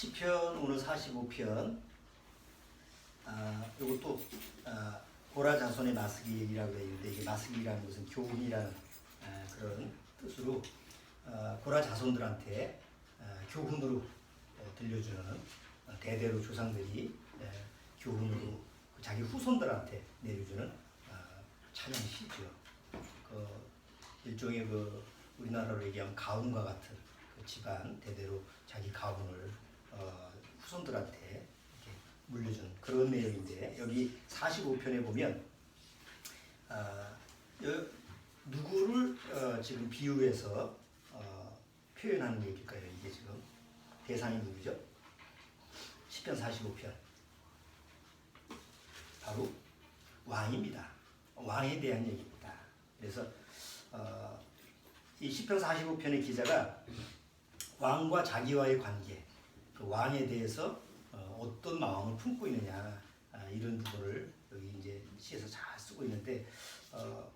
시편 오늘 45편. 요것도 고라 자손의 마스길이라고 되어 있는데, 이게 마스길이라는 것은 교훈이라는 그런 뜻으로 고라 자손들한테 교훈으로 들려주는, 대대로 조상들이 교훈으로 자기 후손들한테 내려주는 찬양시죠. 일종의 우리나라로 얘기하면 가훈과 같은 그 집안 대대로 자기 가훈을 후손들한테 이렇게 물려준 그런 내용인데, 여기 45편에 보면 누구를 지금 비유해서 표현하는 얘기일까요? 이게 지금 대상이 누구죠? 시편 45편 바로 왕입니다. 왕에 대한 얘기입니다. 그래서 이 시편 45편의 기자가 왕과 자기와의 관계, 그 왕에 대해서 어떤 마음을 품고 있느냐, 이런 부분을 여기 이제 시에서 잘 쓰고 있는데,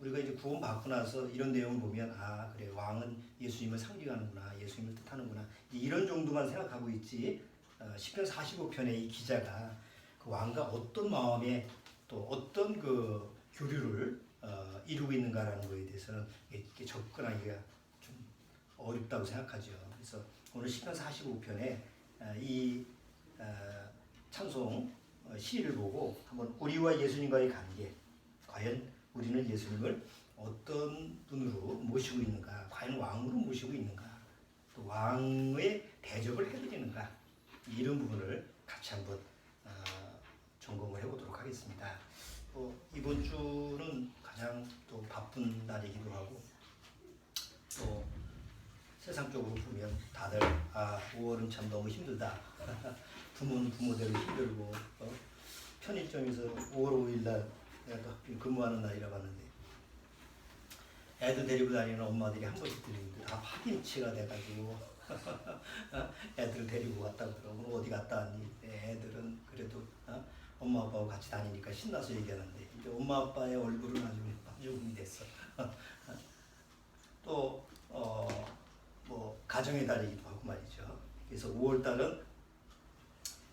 우리가 이제 구원 받고 나서 이런 내용을 보면 그래, 왕은 예수님을 상징하는구나, 예수님을 뜻하는구나, 이런 정도만 생각하고 있지, 시편 45편의 이 기자가 그 왕과 어떤 마음에 또 어떤 그 교류를 이루고 있는가라는 것에 대해서는 이렇게 접근하기가 좀 어렵다고 생각하죠. 그래서 오늘 시편 45편에 이 찬송 시를 보고 한번 우리와 예수님과의 관계, 과연 우리는 예수님을 어떤 분으로 모시고 있는가, 과연 왕으로 모시고 있는가, 또 왕의 대접을 해드리는가, 이런 부분을 같이 한번 점검을 해보도록 하겠습니다. 이번 주는 가장 또 바쁜 날이기도 하고, 또 세상적으로 보면 다들 5월은 참 너무 힘들다. 부모는 부모대로 힘들고, 편의점에서 5월 5일 날 내가 또 근무하는 날이라 봤는데, 애들 데리고 다니는 엄마들이 한 번씩 들리는데 다 파김치가 돼가지고 애들 데리고 갔다 그러고, 오늘 어디 갔다 왔니? 애들은 그래도 엄마 아빠하고 같이 다니니까 신나서 얘기하는데, 이제 엄마 아빠의 얼굴은 아주 흉이 됐어. 또 뭐 가정의 달이기도 하고 말이죠. 그래서 5월 달은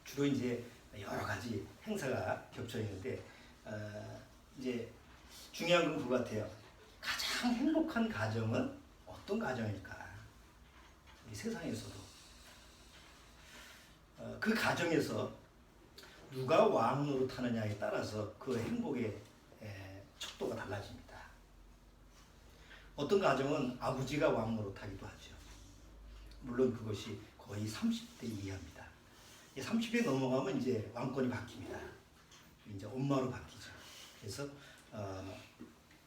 주로 이제 여러 가지 행사가 겹쳐 있는데, 이제 중요한 건 그거 같아요. 가장 행복한 가정은 어떤 가정일까? 이 세상에서도 그 가정에서 누가 왕 노릇하느냐에 따라서 그 행복의 척도가 달라집니다. 어떤 가정은 아버지가 왕 노릇하기도 하죠. 물론 그것이 거의 30대 이하입니다. 30대 넘어가면 이제 왕권이 바뀝니다. 이제 엄마로 바뀌죠. 그래서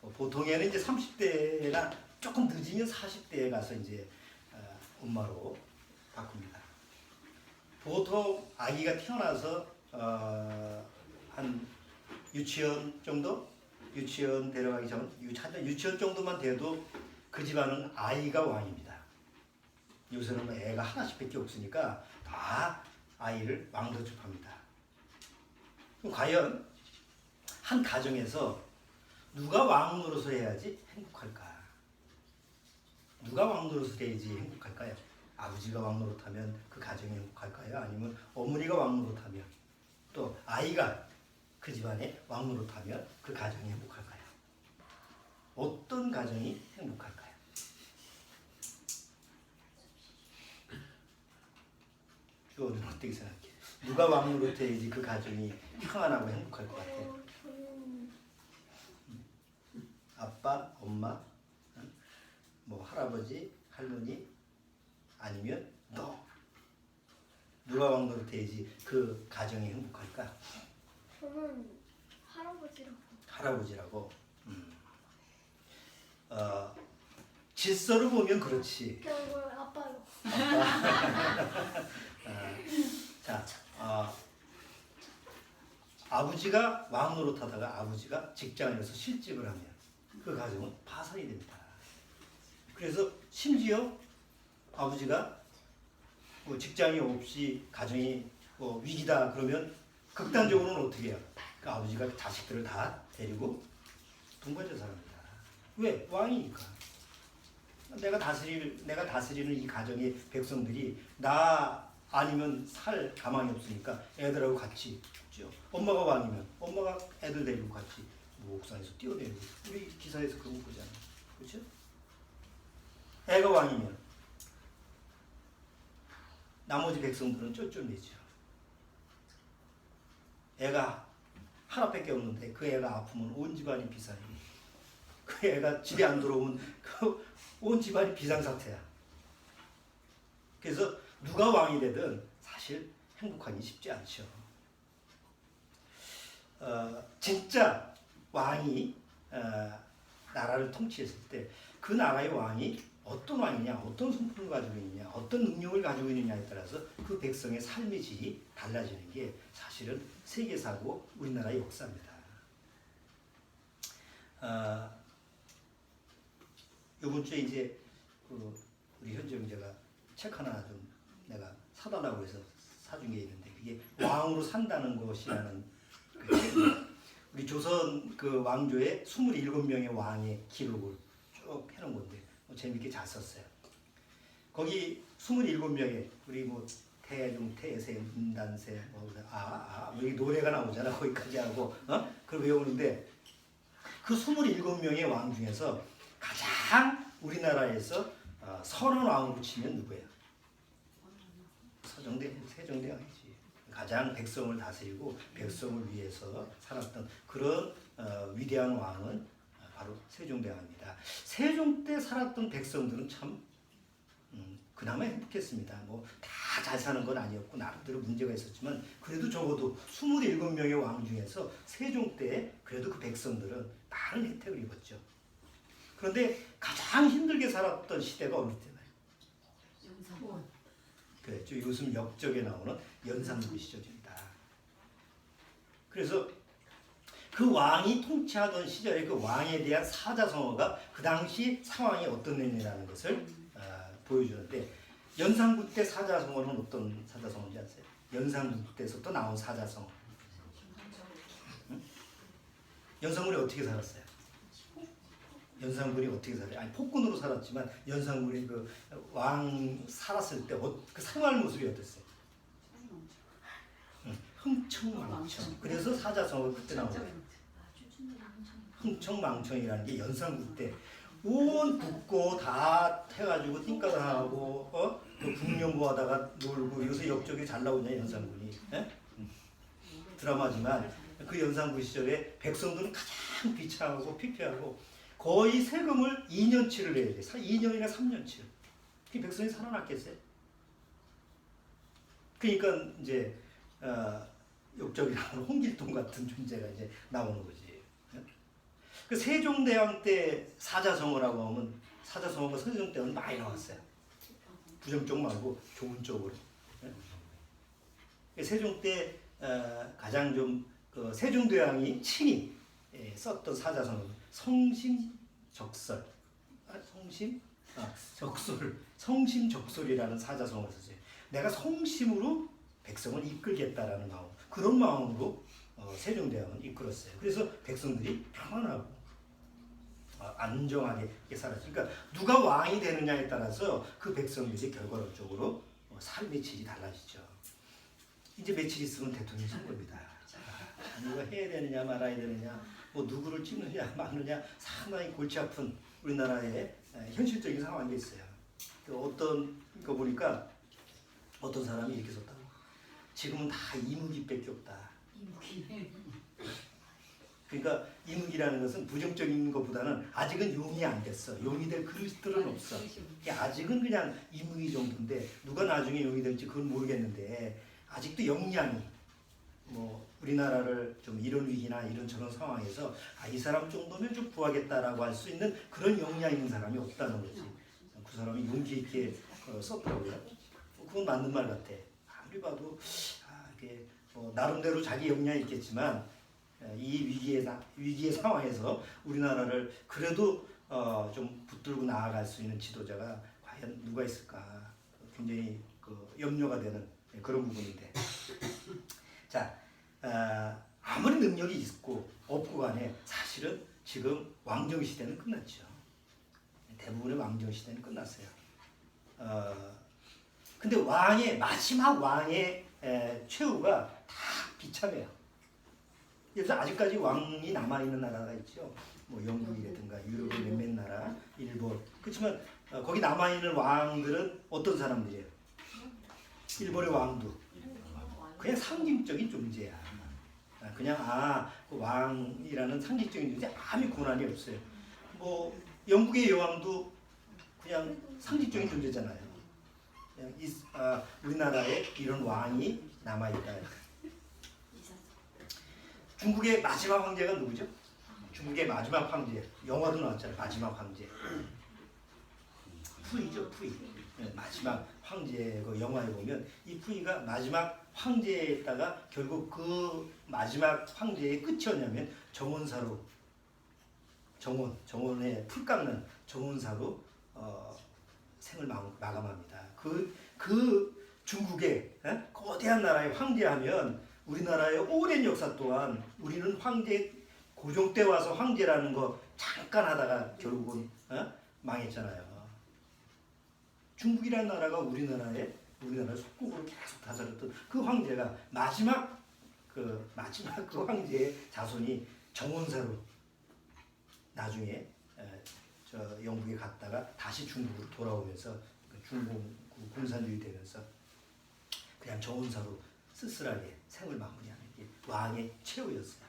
보통에는 이제 30대나 조금 늦으면 40대에 가서 이제 엄마로 바꿉니다. 보통 아기가 태어나서 한 유치원 정도? 유치원 데려가기 전, 유치원 정도만 돼도 그 집안은 아이가 왕입니다. 요새는 애가 하나씩밖에 없으니까 다 아이를 왕도집합니다. 그럼 과연 한 가정에서 누가 왕 노릇을 해야지 행복할까? 누가 왕 노릇을 해야지 행복할까요? 아버지가 왕 노릇하면 그 가정이 행복할까요? 아니면 어머니가 왕 노릇하면, 또 아이가 그 집안에 왕 노릇하면 그 가정이 행복할까요? 어떤 가정이 행복할까요? 주어는 어떻게 생각해? 누가 왕 노릇해야지 그 가정이 평안하고 행복할 것 같아요? 아빠, 엄마, 뭐 할아버지, 할머니, 아니면 너. 누가 왕 노릇해야지 그 가정이 행복할까? 저는 할아버지라고. 할아버지라고. 질서로 보면 그렇지. 결국 아빠요. 자, 아버지가 왕 노릇하다가 아버지가 직장에서 실직을 하면 그 가정은 파산이 됩니다. 그래서 심지어 아버지가 직장이 없이 가정이 위기다 그러면 극단적으로는 어떻게 해요? 그 아버지가 자식들을 다 데리고 동거해서 삽니다. 왜? 왕이니까. 내가 다스리는 이 가정의 백성들이 나 아니면 살 가망이 없으니까 애들하고 같이 죽죠. 엄마가 왕이면 엄마가 애들 데리고 같이 뭐 옥상에서 뛰어내리고 우리 기사에서 그런 거 보잖아요. 그렇죠? 애가 왕이면 나머지 백성들은 쫄쫄매죠. 애가 하나밖에 없는데 그 애가 아프면 온 집안이 비상이. 그 애가 집에 안 들어오면 그 온 집안이 비상사태야. 그래서 누가 왕이 되든 사실 행복하기 쉽지 않죠. 진짜 왕이 나라를 통치했을 때 그 나라의 왕이 어떤 왕이냐, 어떤 성품을 가지고 있느냐, 어떤 능력을 가지고 있느냐에 따라서 그 백성의 삶의 질이 달라지는 게 사실은 세계사고 우리나라의 역사입니다. 이번 주에 이제 우리 현재 형제가 책 하나 좀 내가 사달라고 해서 사준 게 있는데 그게 왕으로 산다는 것이라는 그 책이에요. 우리 조선 그 왕조의 27명의 왕의 기록을 쭉 해놓은 건데 재밌게 잘 썼어요. 거기 27명의 우리 뭐 태중, 태세, 문단세, 뭐 여기 노래가 나오잖아. 거기까지 하고 그걸 외우는데 그 27명의 왕 중에서 가장 우리나라에서 선한 왕으로 치면 누구예요? 세종대왕이지. 가장 백성을 다스리고 백성을 위해서 살았던 그런 위대한 왕은 바로 세종대왕입니다. 세종 때 살았던 백성들은 참 그나마 행복했습니다. 뭐 다 잘 사는 건 아니었고 나름대로 문제가 있었지만 그래도 적어도 27명의 왕 중에서 세종 때 그래도 그 백성들은 많은 혜택을 입었죠. 그런데 가장 힘들게 살았던 시대가 어느 때나요? 연산군. 그랬죠. 요즘 역적에 나오는 연산군 시절입니다. 그래서 그 왕이 통치하던 시절에 그 왕에 대한 사자성어가 그 당시 상황이 어떤느냐라는 것을 보여주는데 연산군 때 사자성어는 어떤 사자성어인지 아세요? 연산군 때에서 또 나온 사자성어. 응? 연산군이 어떻게 살았어요? 연산군이 어떻게 살아요? 아니 폭군으로 살았지만 연산군이 그 왕 살았을 때 그 생활 모습이 어땠어요? 흥청망청. 그래서 사자성어 그때 나오죠. 흥청망청이라는 게 연산군 때 온 국고 다 해가지고 띵까당하고 국령부 하다가 놀고 요새 역적이 잘 나오냐 연산군이. 드라마지만 그 연산군 시절에 백성들은 가장 비참하고 피폐하고 거의 세금을 2년치를 내야 돼. 2년이나 3년치. 그 백성이 살아났겠어요? 그러니까 이제 역적이라는 홍길동 같은 존재가 이제 나오는 거지. 그 세종대왕 때 사자성어라고 하면 사자성어가 세종 때는 많이 나왔어요. 부정적 말고 좋은 쪽으로. 세종 때 가장 좀 그 세종대왕이 친히 썼던 사자성어는 성심적설, 성심적설이라는 사자성어를 썼어요. 내가 성심으로 백성을 이끌겠다라는 마음, 그런 마음으로 세종대왕은 이끌었어요. 그래서 백성들이 평안하고 안정하게 살았어요. 그러니까 누가 왕이 되느냐에 따라서 그 백성들이 결과론적으로 삶의 질이 달라지죠. 이제 며칠 있으면 대통령 선거입니다. 누가 해야 되느냐 말아야 되느냐, 뭐 누구를 찍느냐 막느냐 상당히 골치 아픈 우리나라의 현실적인 상황이 있어요. 어떤 거 보니까 어떤 사람이 이렇게 썼다고. 지금은 다 이무기밖에 없다. 그러니까 이무기라는 것은 부정적인 것보다는 아직은 용이 안 됐어. 용이 될 그릇들은 없어. 아직은 그냥 이무기 정도인데 누가 나중에 용이 될지 그건 모르겠는데 아직도 역량이 뭐 우리나라를 좀 이런 위기나 이런 저런 상황에서 이 사람 정도면 좀 구하겠다라고 할 수 있는 그런 역량 있는 사람이 없다는 거지. 그 사람이 용기 있게 썼더라고요. 그건 맞는 말 같아. 아무리 봐도 이게 뭐 나름대로 자기 역량이 있겠지만 이 위기의 상황에서 우리나라를 그래도 좀 붙들고 나아갈 수 있는 지도자가 과연 누가 있을까 굉장히 염려가 되는 그런 부분인데 자 아무리 능력이 있고 없고 간에 사실은 지금 왕정 시대는 끝났죠. 대부분의 왕정 시대는 끝났어요. 근데 왕의 마지막 왕의 최후가 다 비참해요. 그래서 아직까지 왕이 남아 있는 나라가 있죠. 뭐 영국이라든가 유럽의 몇몇 나라, 일본. 그렇지만 거기 남아 있는 왕들은 어떤 사람들이에요? 일본의 왕도 그냥 상징적인 존재야. 그냥 그 왕이라는 상징적인 존재 아무 권한이 없어요. 뭐 영국의 여왕도 그냥 상징적인 존재잖아요. 그냥 우리나라에 이런 왕이 남아 있다. 중국의 마지막 황제가 누구죠? 중국의 마지막 황제. 영화도 나왔잖아요. 마지막 황제. 푸이죠, 푸이. 마지막 황제 그 영화에 보면 이 푸이가 마지막 황제에다가 결국 그 마지막 황제의 끝이 뭐냐면 정원사로 정원에 풀 깎는 정원사로 생을 마감합니다. 그 중국의 거대한 나라의 황제하면 우리나라의 오랜 역사 동안 우리는 황제 고종 때 와서 황제라는 거 잠깐 하다가 결국은 망했잖아요. 중국이라는 나라가 우리나라 속국으로 계속 다스렸던 그 황제가 마지막 그 황제의 자손이 정원사로 나중에 저 영국에 갔다가 다시 중국으로 돌아오면서 중국 공산주의 되면서 그냥 정원사로 쓸쓸하게 생을 마무리하는 게 왕의 최후였어요.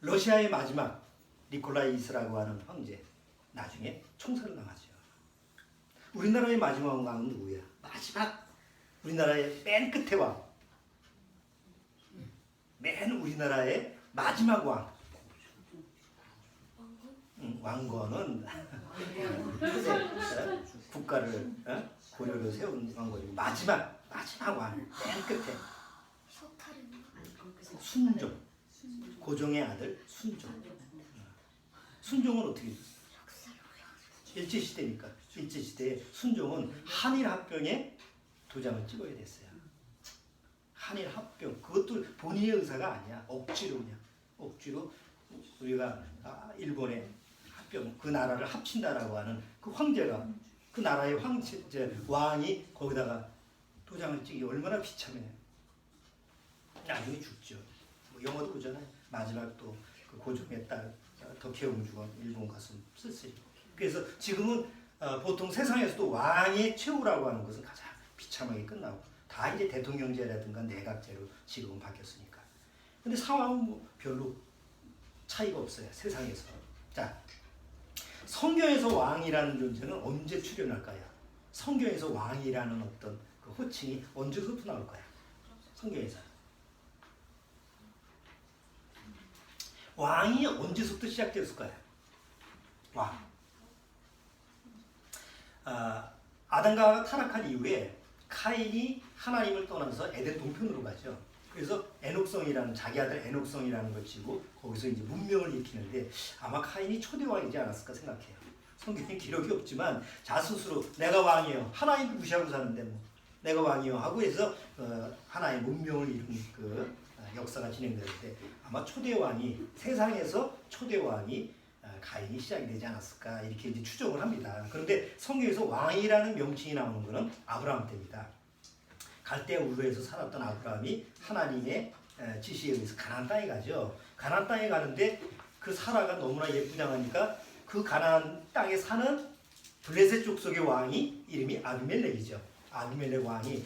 러시아의 마지막 니콜라이스라고 하는 황제 나중에 총살을 당하죠. 우리나라의 마지막 왕은 누구야? 마지막 우리나라의 맨 끝에 왕. 맨 우리나라의 마지막 왕. 왕건은 국가를 고려로 세운 왕건이고 마지막 왕. 맨 끝에. 순종. 고종의 아들 순종. 순종은 어떻게 됐어요? 일제시대니까. 일제시대에 순종은 한일합병에 도장을 찍어야 됐어요. 한일합병. 그것도 본인의 의사가 아니야. 억지로 우리가 일본의 합병, 그 나라를 합친다라고 하는 그 황제가 그 나라의 왕이 거기다가 도장을 찍기 얼마나 비참해요. 나중에 죽죠. 뭐 영화도 보잖아요. 마지막 또 그 고종의 딸 덕혜옹 죽은 일본 가서 쓸쓸히. 그래서 지금은 보통 세상에서도 왕의 최후라고 하는 것은 가장 비참하게 끝나고 다 이제 대통령제라든가 내각제로 지금은 바뀌었으니까. 근데 상황은 뭐 별로 차이가 없어요. 세상에서. 자, 성경에서 왕이라는 존재는 언제 출현할까요? 성경에서 왕이라는 어떤 그 호칭이 언제부터 나올까요? 성경에서. 왕이 언제부터 시작되었을까요? 왕. 아담과 타락한 이후에 카인이 하나님을 떠나서 에덴 동편으로 가죠. 그래서 에녹성이라는 자기 아들 에녹성이라는 걸 지고 거기서 이제 문명을 일으키는데 아마 카인이 초대 왕이지 않았을까 생각해요. 성경에 기록이 없지만 자스스로 내가 왕이요. 하나님 무시하고 사는데 뭐 내가 왕이요 하고 해서 하나의 문명을 이룬 그 역사가 진행되는데 아마 초대 왕이 세상에서 초대 왕이 가인이 시작이 되지 않았을까 이렇게 이제 추정을 합니다. 그런데 성경에서 왕이라는 명칭이 나오는 것은 아브라함 때입니다. 갈대아 우르에서 살았던 아브라함이 하나님의 지시에 의해서 가나안 땅에 가죠. 가나안 땅에 가는데 그 사라가 너무나 예쁘장하니까 그 가나안 땅에 사는 블레셋 족속의 왕이 이름이 아비멜렉이죠. 아비멜렉 왕이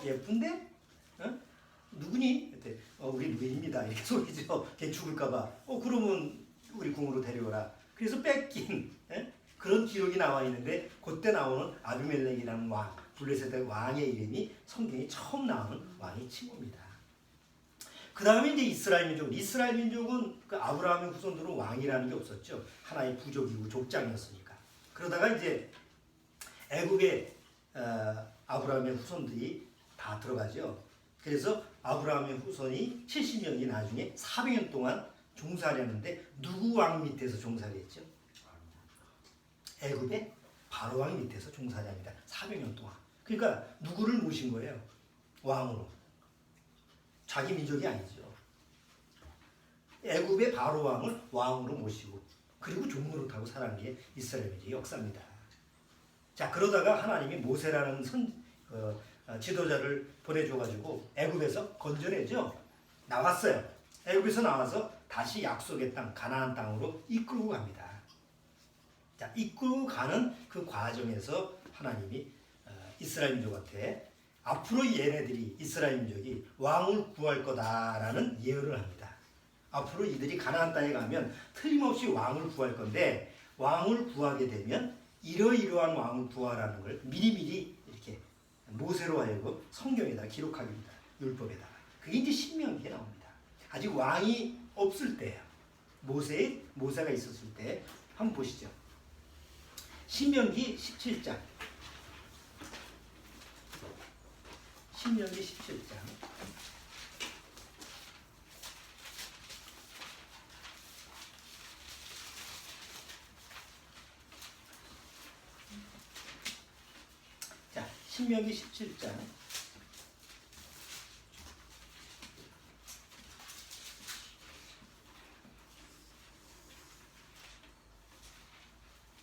예쁜데? 누구니? 우리 누이입니다. 이렇게 소리죠. 걔 죽을까봐. 그러면 우리 궁으로 데려오라. 그래서 뺏긴 그런 기록이 나와 있는데 그때 나오는 아비멜렉이라는 왕, 블레셋의 왕의 이름이 성경에 처음 나오는 왕의 칭호입니다. 그 다음에 이제 이스라엘 민족은 그 아브라함의 후손들은 왕이라는 게 없었죠. 하나의 부족이고 족장이었으니까. 그러다가 이제 애국에 아브라함의 후손들이 다 들어가죠. 그래서 아브라함의 후손이 70년이 나중에 400년 동안 종살이 하는데 누구 왕 밑에서 종살이 했죠? 애굽의 바로 왕 밑에서 종살이 합니다. 400년 동안. 그러니까 누구를 모신 거예요? 왕으로. 자기 민족이 아니죠. 애굽의 바로 왕을 왕으로 모시고 그리고 종노릇하고 살아간 게 이스라엘 민족의 역사입니다. 자, 그러다가 하나님이 모세라는 지도자를 보내줘가지고 애굽에서 건져내죠. 나왔어요. 애굽에서 나와서 다시 약속의 땅 가나안 땅으로 이끌고 갑니다. 자, 이끌고 가는 그 과정에서 하나님이 이스라엘 민족한테 앞으로 얘네들이 이스라엘 민족이 왕을 구할 거다라는 예언을 합니다. 앞으로 이들이 가나안 땅에 가면 틀림없이 왕을 구할 건데 왕을 구하게 되면 이러이러한 왕을 구하라는 걸 미리미리 이렇게 모세로 하여금 성경에다 기록하기입니다. 율법에다가. 그게 이제 신명기에 나옵니다. 아직 왕이 없을 때예요. 모세가 있었을 때 한번 보시죠. 신명기 17장. 신명기 17장. 자, 신명기 17장.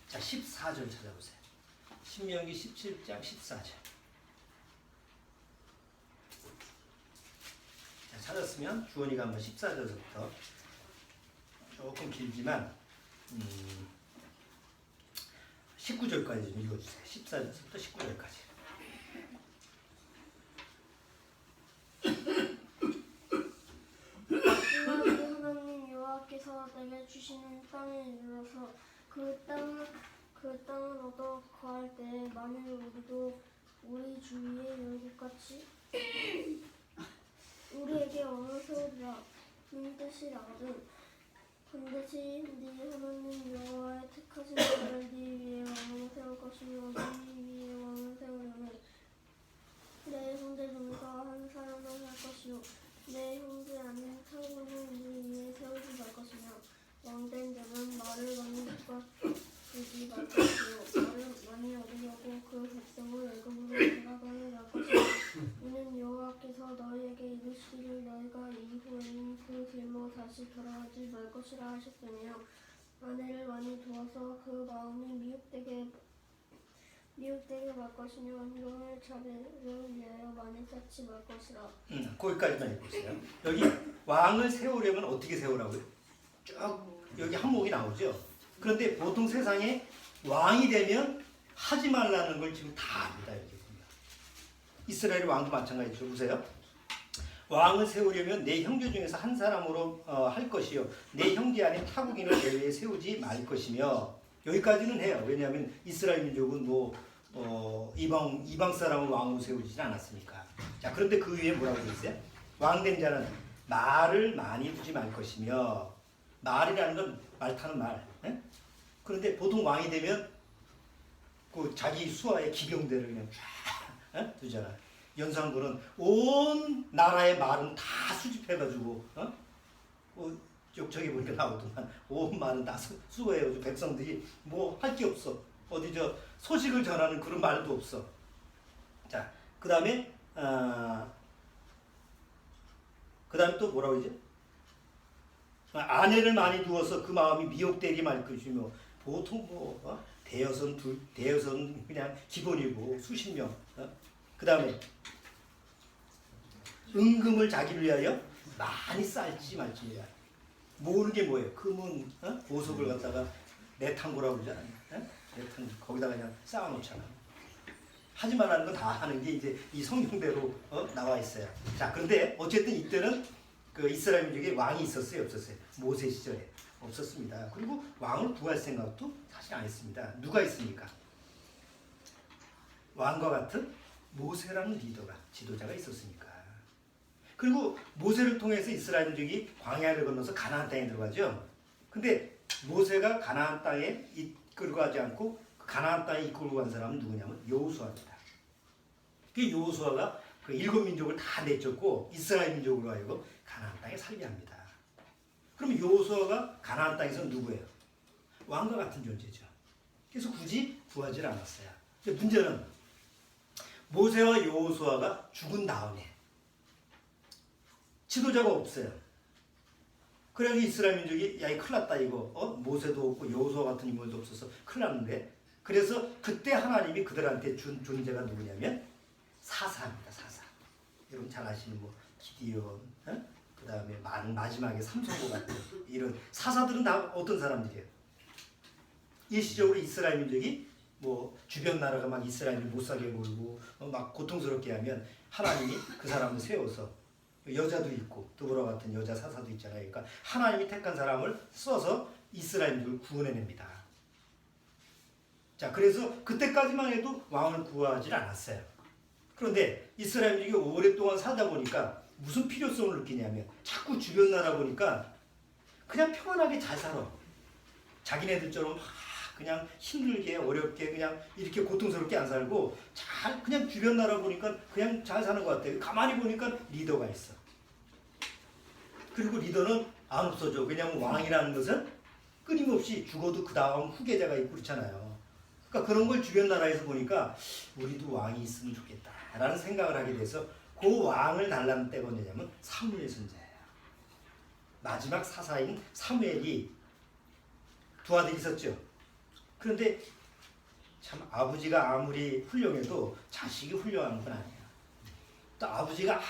자, 14절 찾아보세요. 신명기 17장 14절. 자, 찾았으면 주원이가 한번 14절부터 조금 길지만 19절까지 좀 읽어주세요. 14절부터 19절까지. 하나님 여호와께서 내게 주시는 땅에 이르러서 그 땅을 얻어 거할 때에 만일 우리도 우리 주위의 열국같이 우리에게 왕을 세우리라 는 뜻이라거든. 반드시 네 하나님 여호와의 택하신 자를 네 위에 왕을 세울 것이며 네 위에 왕을 세우려면 내 형제 중에서 한 사람을 할 것이요 내 형제 아닌 타국을 네 위에 세우지 말 것이며 왕된 자는 말을 많이 바꾸지 말 것이요 말을 많이 얻으려고 그 백성을 애굽으로 데려가게 할 것이요 이는 여호와께서 너희에게 이르시기를 너희가 이후에는 그 길로 다시 돌아가지 말 것이라 하셨으며 아내를 많이 두어서 그 마음이 미혹되게 말 것이며 인종을 자비를 위하여 많이 쌓지 말 것이라. 거기까지만 읽으세요. 여기 왕을 세우려면 어떻게 세우라고요? 쭉 여기 항목이 나오죠. 그런데 보통 세상에 왕이 되면 하지 말라는 걸 지금 다 합니다. 여기 보면. 이스라엘 왕도 마찬가지죠. 보세요. 왕을 세우려면 내 형제 중에서 한 사람으로 할 것이요 내 형제 안에 타국인을 내외에 세우지 말 것이며 여기까지는 해요. 왜냐하면 이스라엘 민족은 이방 사람을 왕으로 세우지는 않았으니까. 자, 그런데 그 위에 뭐라고 되어 있어요? 왕된 자는 말을 많이 두지 말 것이며 말이라는 건 말 타는 말. 에? 그런데 보통 왕이 되면 그 자기 수하의 기병대를 그냥 쫙 두잖아. 연산군은 온 나라의 말은 다 수집해가지고 저기 보니까 나오더만 온 말은 다 수거해가지고 백성들이 뭐 할 게 없어. 어디 소식을 전하는 그런 말도 없어. 자, 그 다음에 또 뭐라고 하지? 아내를 많이 두어서 그 마음이 미혹되게 말 것이며 보통 대여선 그냥 기본이고 수십 명. 그 다음에 은금을 자기를 위하여 많이 쌓지 말지니라. 모으는 게 뭐예요? 금은 보석을 갖다가 내탕고라고 그러잖아요. 내탕 거기다가 그냥 쌓아놓잖아. 하지 말라는 거 다 하는 게 이제 이 성경대로 나와 있어요. 자, 그런데 어쨌든 이때는 그 이스라엘 민족에 왕이 있었어요, 없었어요? 모세 시절에 없었습니다. 그리고 왕을 구할 생각도 사실 안 했습니다. 누가 있습니까? 왕과 같은 모세라는 리더가 지도자가 있었으니까. 그리고 모세를 통해서 이스라엘 민족이 광야를 건너서 가나안 땅에 들어가죠. 근데 모세가 가나안 땅에 이끌고 가지 않고 가나안 땅에 이끌고 간 사람은 누구냐면 여호수아입니다. 그 여호수아가 그 일곱 민족을 다 내쫓고 이스라엘 민족으로 하여금 가나안 땅에 살게 합니다. 그럼 여호수아가 가나안 땅에서 누구예요? 왕과 같은 존재죠. 그래서 굳이 구하지 않았어요. 근데 문제는 모세와 여호수아가 죽은 다음에 지도자가 없어요. 그래서 이스라엘 민족이 야, 이 큰일 났다 이거. 모세도 없고 여호수아 같은 인물도 없어서 큰일 났는데. 그래서 그때 하나님이 그들한테 준 존재가 누구냐면 사사입니다. 사사. 여러분 잘 아시는 뭐 기디온, 그 다음에 마지막에 삼손과 같은 이런 사사들은 다 어떤 사람들이에요? 일시적으로 이스라엘 민족이 뭐 주변 나라가 막 이스라엘을 못 살게 굴고 막 고통스럽게 하면 하나님이 그 사람을 세워서 여자도 있고 드보라 같은 여자 사사도 있잖아요. 그러니까 하나님이 택한 사람을 써서 이스라엘 민족을 구원해냅니다. 자, 그래서 그때까지만 해도 왕을 구하지 않았어요. 그런데 이스라엘 민족이 오랫동안 살다 보니까 무슨 필요성을 느끼냐면 자꾸 주변 나라 보니까 그냥 평안하게 잘 살아. 자기네들처럼 막 그냥 힘들게 어렵게 그냥 이렇게 고통스럽게 안 살고 잘 그냥 주변 나라 보니까 그냥 잘 사는 것 같아요. 가만히 보니까 리더가 있어. 그리고 리더는 안 없어져. 왜냐하면 왕이라는 것은 끊임없이 죽어도 그 다음 후계자가 있고 그렇잖아요. 그러니까 그런 걸 주변 나라에서 보니까 우리도 왕이 있으면 좋겠다라는 생각을 하게 돼서 그 왕을 달라는 때가 언제냐면 사무엘 선지자예요. 마지막 사사인 사무엘이 두 아들이 있었죠. 그런데 참 아버지가 아무리 훌륭해도 자식이 훌륭한 건 아니에요. 또 아버지가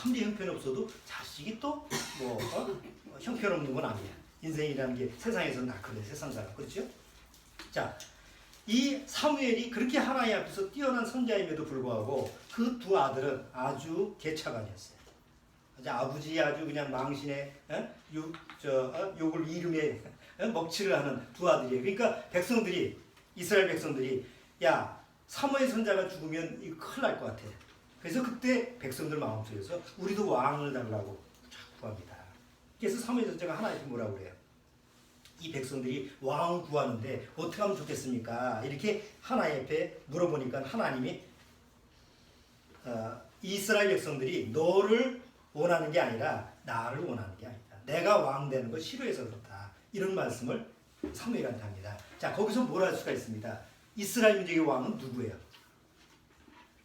아무리 형편없어도 자식이 또 뭐 형편없는 건 아니에요. 인생이라는 게 세상에서는 다 그래. 세상 사람. 그렇죠? 자, 이 사무엘이 그렇게 하나님 앞에서 뛰어난 선자임에도 불구하고 그 두 아들은 아주 개차반이었어요. 아버지 아주 그냥 망신에 욕을 이름에 먹칠을 하는 두 아들이에요. 그러니까 백성들이 이스라엘 백성들이 야 사무엘 선자가 죽으면 이거 큰일 날 것 같아. 그래서 그때 백성들 마음속에서 우리도 왕을 달라고 자꾸 구합니다. 그래서 사무엘 선자가 하나님께 뭐라고 그래요? 이 백성들이 왕을 구하는데 어떻게 하면 좋겠습니까? 이렇게 하나님 앞에 물어보니까 하나님이 이스라엘 백성들이 너를 원하는 게 아니라 나를 원하는 게 아니다. 내가 왕 되는 걸 싫어해서 그렇다. 이런 말씀을 사무엘한테 합니다. 자, 거기서 뭘 할 수가 있습니다. 이스라엘 민족의 왕은 누구예요?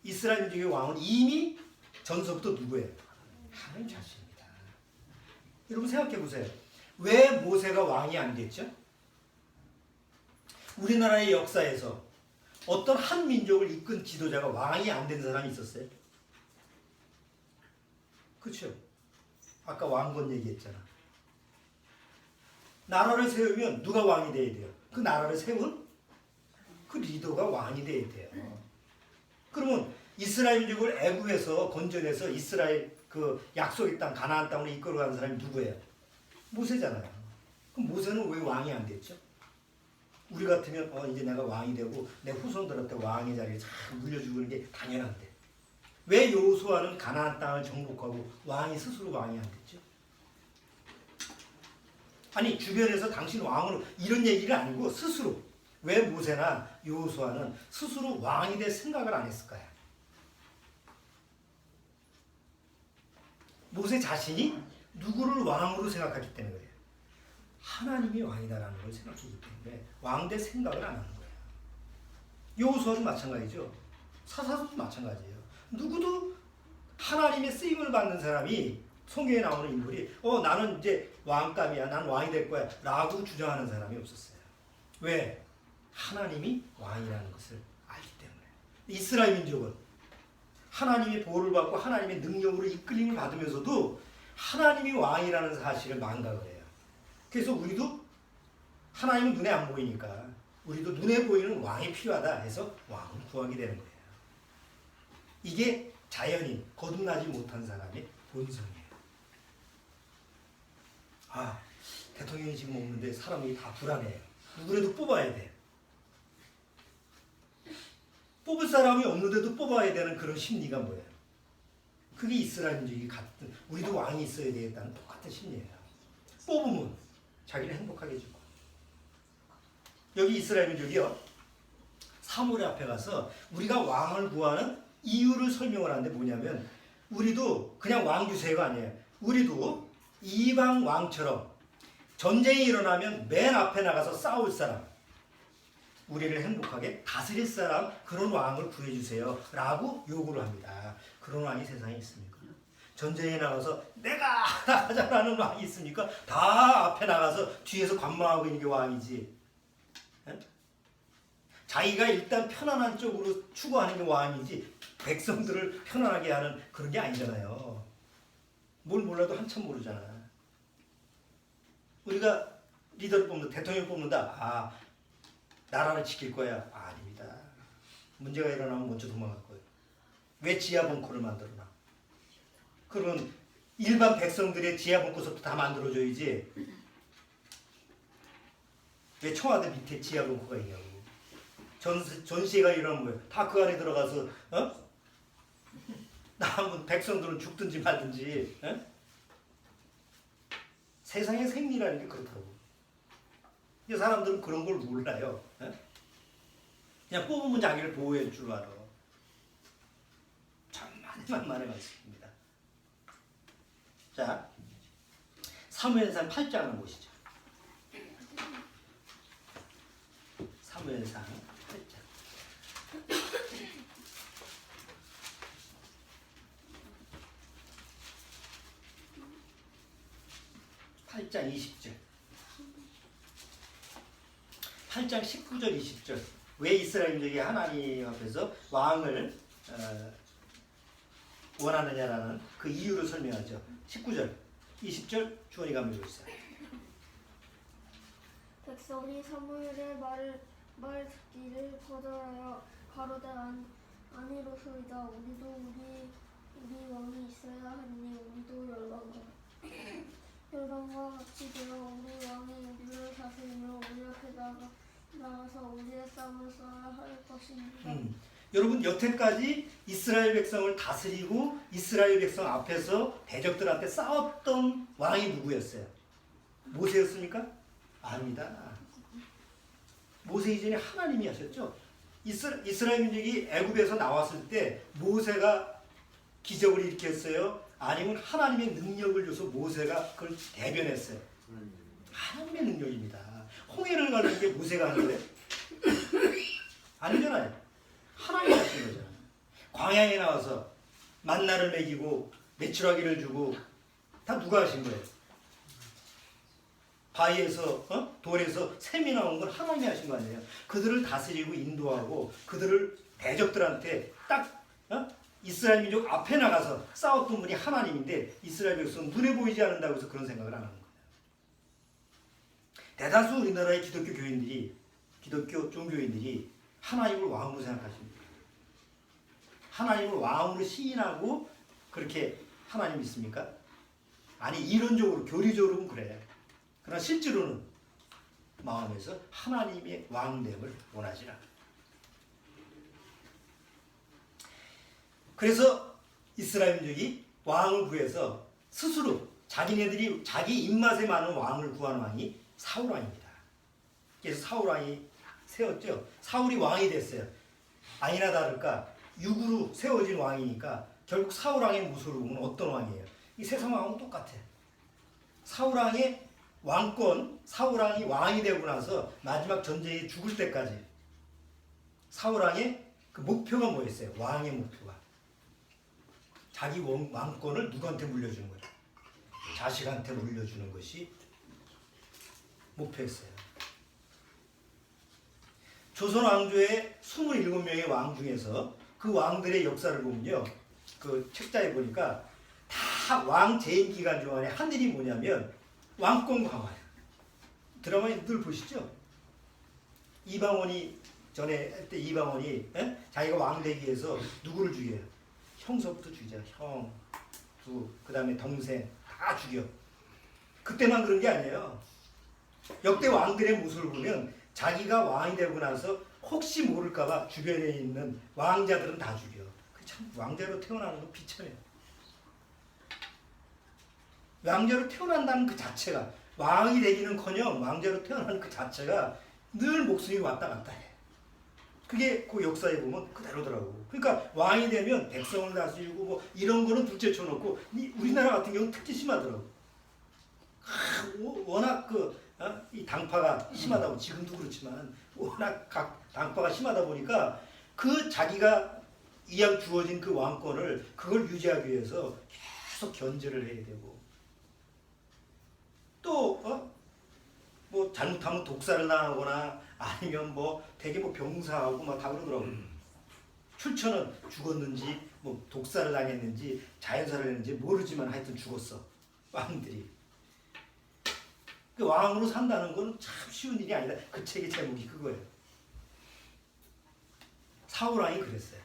이스라엘 민족의 왕은 이미 전서부터 누구예요? 하나님 자신입니다. 여러분 생각해 보세요. 왜 모세가 왕이 안 됐죠? 우리나라의 역사에서 어떤 한 민족을 이끈 지도자가 왕이 안 된 사람이 있었어요? 그렇죠? 아까 왕건 얘기했잖아. 나라를 세우면 누가 왕이 돼야 돼요? 그 나라를 세운 그 리더가 왕이 돼야 돼요. 그러면 이스라엘 민족을 애굽에서 건져내서 이스라엘 그 약속의 땅 가나안 땅으로 이끌어가는 사람이 누구예요? 모세잖아요. 그럼 모세는 왜 왕이 안 됐죠? 우리 같으면 이제 내가 왕이 되고 내 후손들한테 왕의 자리에 잘 물려주는 게 당연한데 왜 여호수아는 가나안 땅을 정복하고 왕이 스스로 왕이 안 됐죠? 아니 주변에서 당신 왕으로 이런 얘기가 아니고 스스로 왜 모세나 여호수아는 스스로 왕이 될 생각을 안 했을까요? 모세 자신이 누구를 왕으로 생각하기 때문에 그래요. 하나님이 왕이다라는 걸 생각하기 때문에 왕 될 생각을 안 하는 거예요. 여호수아도 마찬가지죠. 사사도 마찬가지예요. 누구도 하나님의 쓰임을 받는 사람이 성경에 나오는 인물이 나는 이제 왕감이야. 난 왕이 될 거야. 라고 주장하는 사람이 없었어요. 왜? 하나님이 왕이라는 것을 알기 때문에. 이스라엘 민족은 하나님의 보호를 받고 하나님의 능력으로 이끌림을 받으면서도 하나님이 왕이라는 사실을 망각을 해요. 그래서 우리도 하나님은 눈에 안 보이니까 우리도 눈에 보이는 왕이 필요하다 해서 왕을 구하게 되는 거예요. 이게 자연인, 거듭나지 못한 사람의 본성이에요. 대통령이 지금 없는데 사람이 다 불안해요. 누구라도 뽑아야 돼. 뽑을 사람이 없는데도 뽑아야 되는 그런 심리가 뭐예요? 그게 이스라엘 민족이 같은, 우리도 왕이 있어야 되겠다는 똑같은 심리예요. 뽑으면 자기를 행복하게 해주고. 여기 이스라엘 민족이요. 사무엘 앞에 가서 우리가 왕을 구하는 이유를 설명을 하는데 뭐냐면 우리도 그냥 왕 주세요가 아니에요. 우리도 이방 왕처럼 전쟁이 일어나면 맨 앞에 나가서 싸울 사람, 우리를 행복하게 다스릴 사람, 그런 왕을 구해주세요 라고 요구를 합니다. 그런 왕이 세상에 있습니까? 전쟁에 나가서 내가 하자라는 왕이 있습니까? 다 앞에 나가서 뒤에서 관망하고 있는 게 왕이지. 자기가 일단 편안한 쪽으로 추구하는 게 왕이지 백성들을 편안하게 하는 그런 게 아니잖아요. 뭘 몰라도 한참 모르잖아. 우리가 리더를 뽑는다, 대통령 뽑는다. 아, 나라를 지킬 거야. 아닙니다. 문제가 일어나면 먼저 도망갈 거예요. 왜 지하 벙커를 만들어놔? 그러면 일반 백성들의 지하 벙커부터 다 만들어줘야지. 왜 청와대 밑에 지하 벙커가 있냐고. 전시회가 일어나면 뭐예요? 다 그 안에 들어가서 남은 백성들은 죽든지 말든지. 세상의 생리라는 게 그렇다고. 이 사람들은 그런 걸 몰라요. 그냥 뽑으면 자기를 보호해 줄 알아. 참 만만해 말씀입니다. 자, 사무엘상 8장을 보시죠. 사무엘상 8장. 8장 20절. 8장 19절 20절. 왜 이스라엘민족이 하나님 앞에서 왕을 원하느냐라는 그 이유를 설명하죠. 19절 20절 주원이가 한번 읽어주세요. 백성이 사무엘의 말 듣기를 거절하여 가로되 아니로소이다. 우리도 우리 왕이 있어야 하니 우리도 열방과 같이 되어 우리 왕이 우리를 다스리며 우리 앞에 나가서 우리의 싸움을 써야 할 것입니다. 여러분 여태까지 이스라엘 백성을 다스리고 이스라엘 백성 앞에서 대적들한테 싸웠던 왕이 누구였어요? 모세였습니까? 아닙니다. 모세 이전에 하나님이 하셨죠. 이스라엘 민족이 애굽에서 나왔을 때 모세가 기적을 일으켰어요? 아니면 하나님의 능력을 줘서 모세가 그걸 대변했어요? 하나님의 능력입니다. 홍해를 가는 게 모세가 한 거예요? 아니잖아요. 하나님이 하신 거잖아요. 광야에 나와서 만나를 먹이고 메추라기를 주고 다 누가 하신 거예요? 바위에서 돌에서 샘이 나온 건 하나님이 하신 거 아니에요? 그들을 다스리고 인도하고 그들을 대적들한테 딱 이스라엘 민족 앞에 나가서 싸웠던 분이 하나님인데 이스라엘 백성은 눈에 보이지 않는다고 해서 그런 생각을 안 하는 거예요. 대다수 우리나라의 기독교 교인들이 기독교 종교인들이 하나님을 왕으로 생각하십니다. 하나님을 왕으로 시인하고 그렇게 하나님 믿습니까? 아니 이론적으로 교리적으로는 그래. 그러나 실제로는 마음에서 하나님의 왕됨을 원하지 않아. 그래서 이스라엘 민족이 왕을 구해서 스스로 자기네들이 자기 입맛에 맞는 왕을 구한 왕이 사울 왕입니다. 그래서 사울 왕이 세웠죠. 사울이 왕이 됐어요. 아니나 다를까 육으로 세워진 왕이니까 결국 사울 왕의 모습을 보면 어떤 왕이에요? 이 세상 왕은 똑같아. 사울 왕의 왕권, 사울 왕이 왕이 되고 나서 마지막 전쟁에 죽을 때까지 사울 왕의 그 목표가 뭐였어요? 왕의 목표가 자기 왕권을 누구한테 물려주는 거예요? 자식한테 물려주는 것이 목표였어요. 조선 왕조의 27명의 왕 중에서 그 왕들의 역사를 보면요. 그 책자에 보니까 다 왕 재임 기간 동안에 한 일이 뭐냐면 왕권 강화예요. 드라마에 늘 보시죠? 이방원이 전에 할 때 이방원이 자기가 왕 되기 위해서 누구를 죽여요? 형서부터 죽이죠. 형, 두, 그 다음에 동생 다 죽여. 그때만 그런 게 아니에요. 역대 왕들의 모습을 보면 자기가 왕이 되고 나서 혹시 모를까봐 주변에 있는 왕자들은 다 죽여. 참 왕자로 태어나는 건 비참해요. 왕자로 태어난다는 그 자체가 왕이 되기는커녕 왕자로 태어나는 그 자체가 늘 목숨이 왔다 갔다 해. 그게 그 역사에 보면 그대로더라고. 그러니까 왕이 되면 백성을 다스리고 뭐 이런 거는 둘째 쳐놓고 우리나라 같은 경우는 특히 심하더라고. 워낙 이 당파가 심하다고 지금도 그렇지만 워낙 각 당파가 심하다 보니까 그 자기가 이왕 주어진 그 왕권을 그걸 유지하기 위해서 계속 견제를 해야 되고 또 뭐 잘못하면 독살을 당하거나 아니면 뭐 되게 뭐 병사하고 막 다 그러더라고. 출처는 죽었는지 뭐 독사를 당했는지 자연사를 했는지 모르지만 하여튼 죽었어. 왕들이. 그 왕으로 산다는 건 참 쉬운 일이 아니다. 그 책의 제목이 그거예요. 사울 왕이 그랬어요.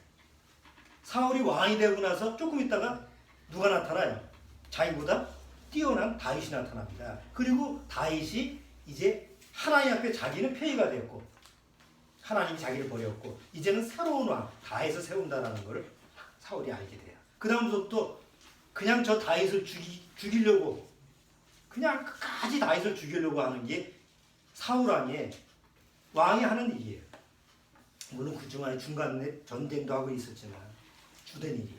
사울이 왕이 되고 나서 조금 있다가 누가 나타나요? 자기보다 뛰어난 다윗이 나타납니다. 그리고 다윗이 이제 하나님 앞에 자기는 폐위가 되었고 하나님이 자기를 버렸고 이제는 새로운 왕 다윗을 세운다는 걸 사울이 알게 돼요. 그 다음부터 그냥 저 다윗을 죽이려고 그냥 끝까지 다윗을 죽이려고 하는 게 사울 왕이 하는 일이에요. 물론 그중간에 중간에 전쟁도 하고 있었지만 주된 일이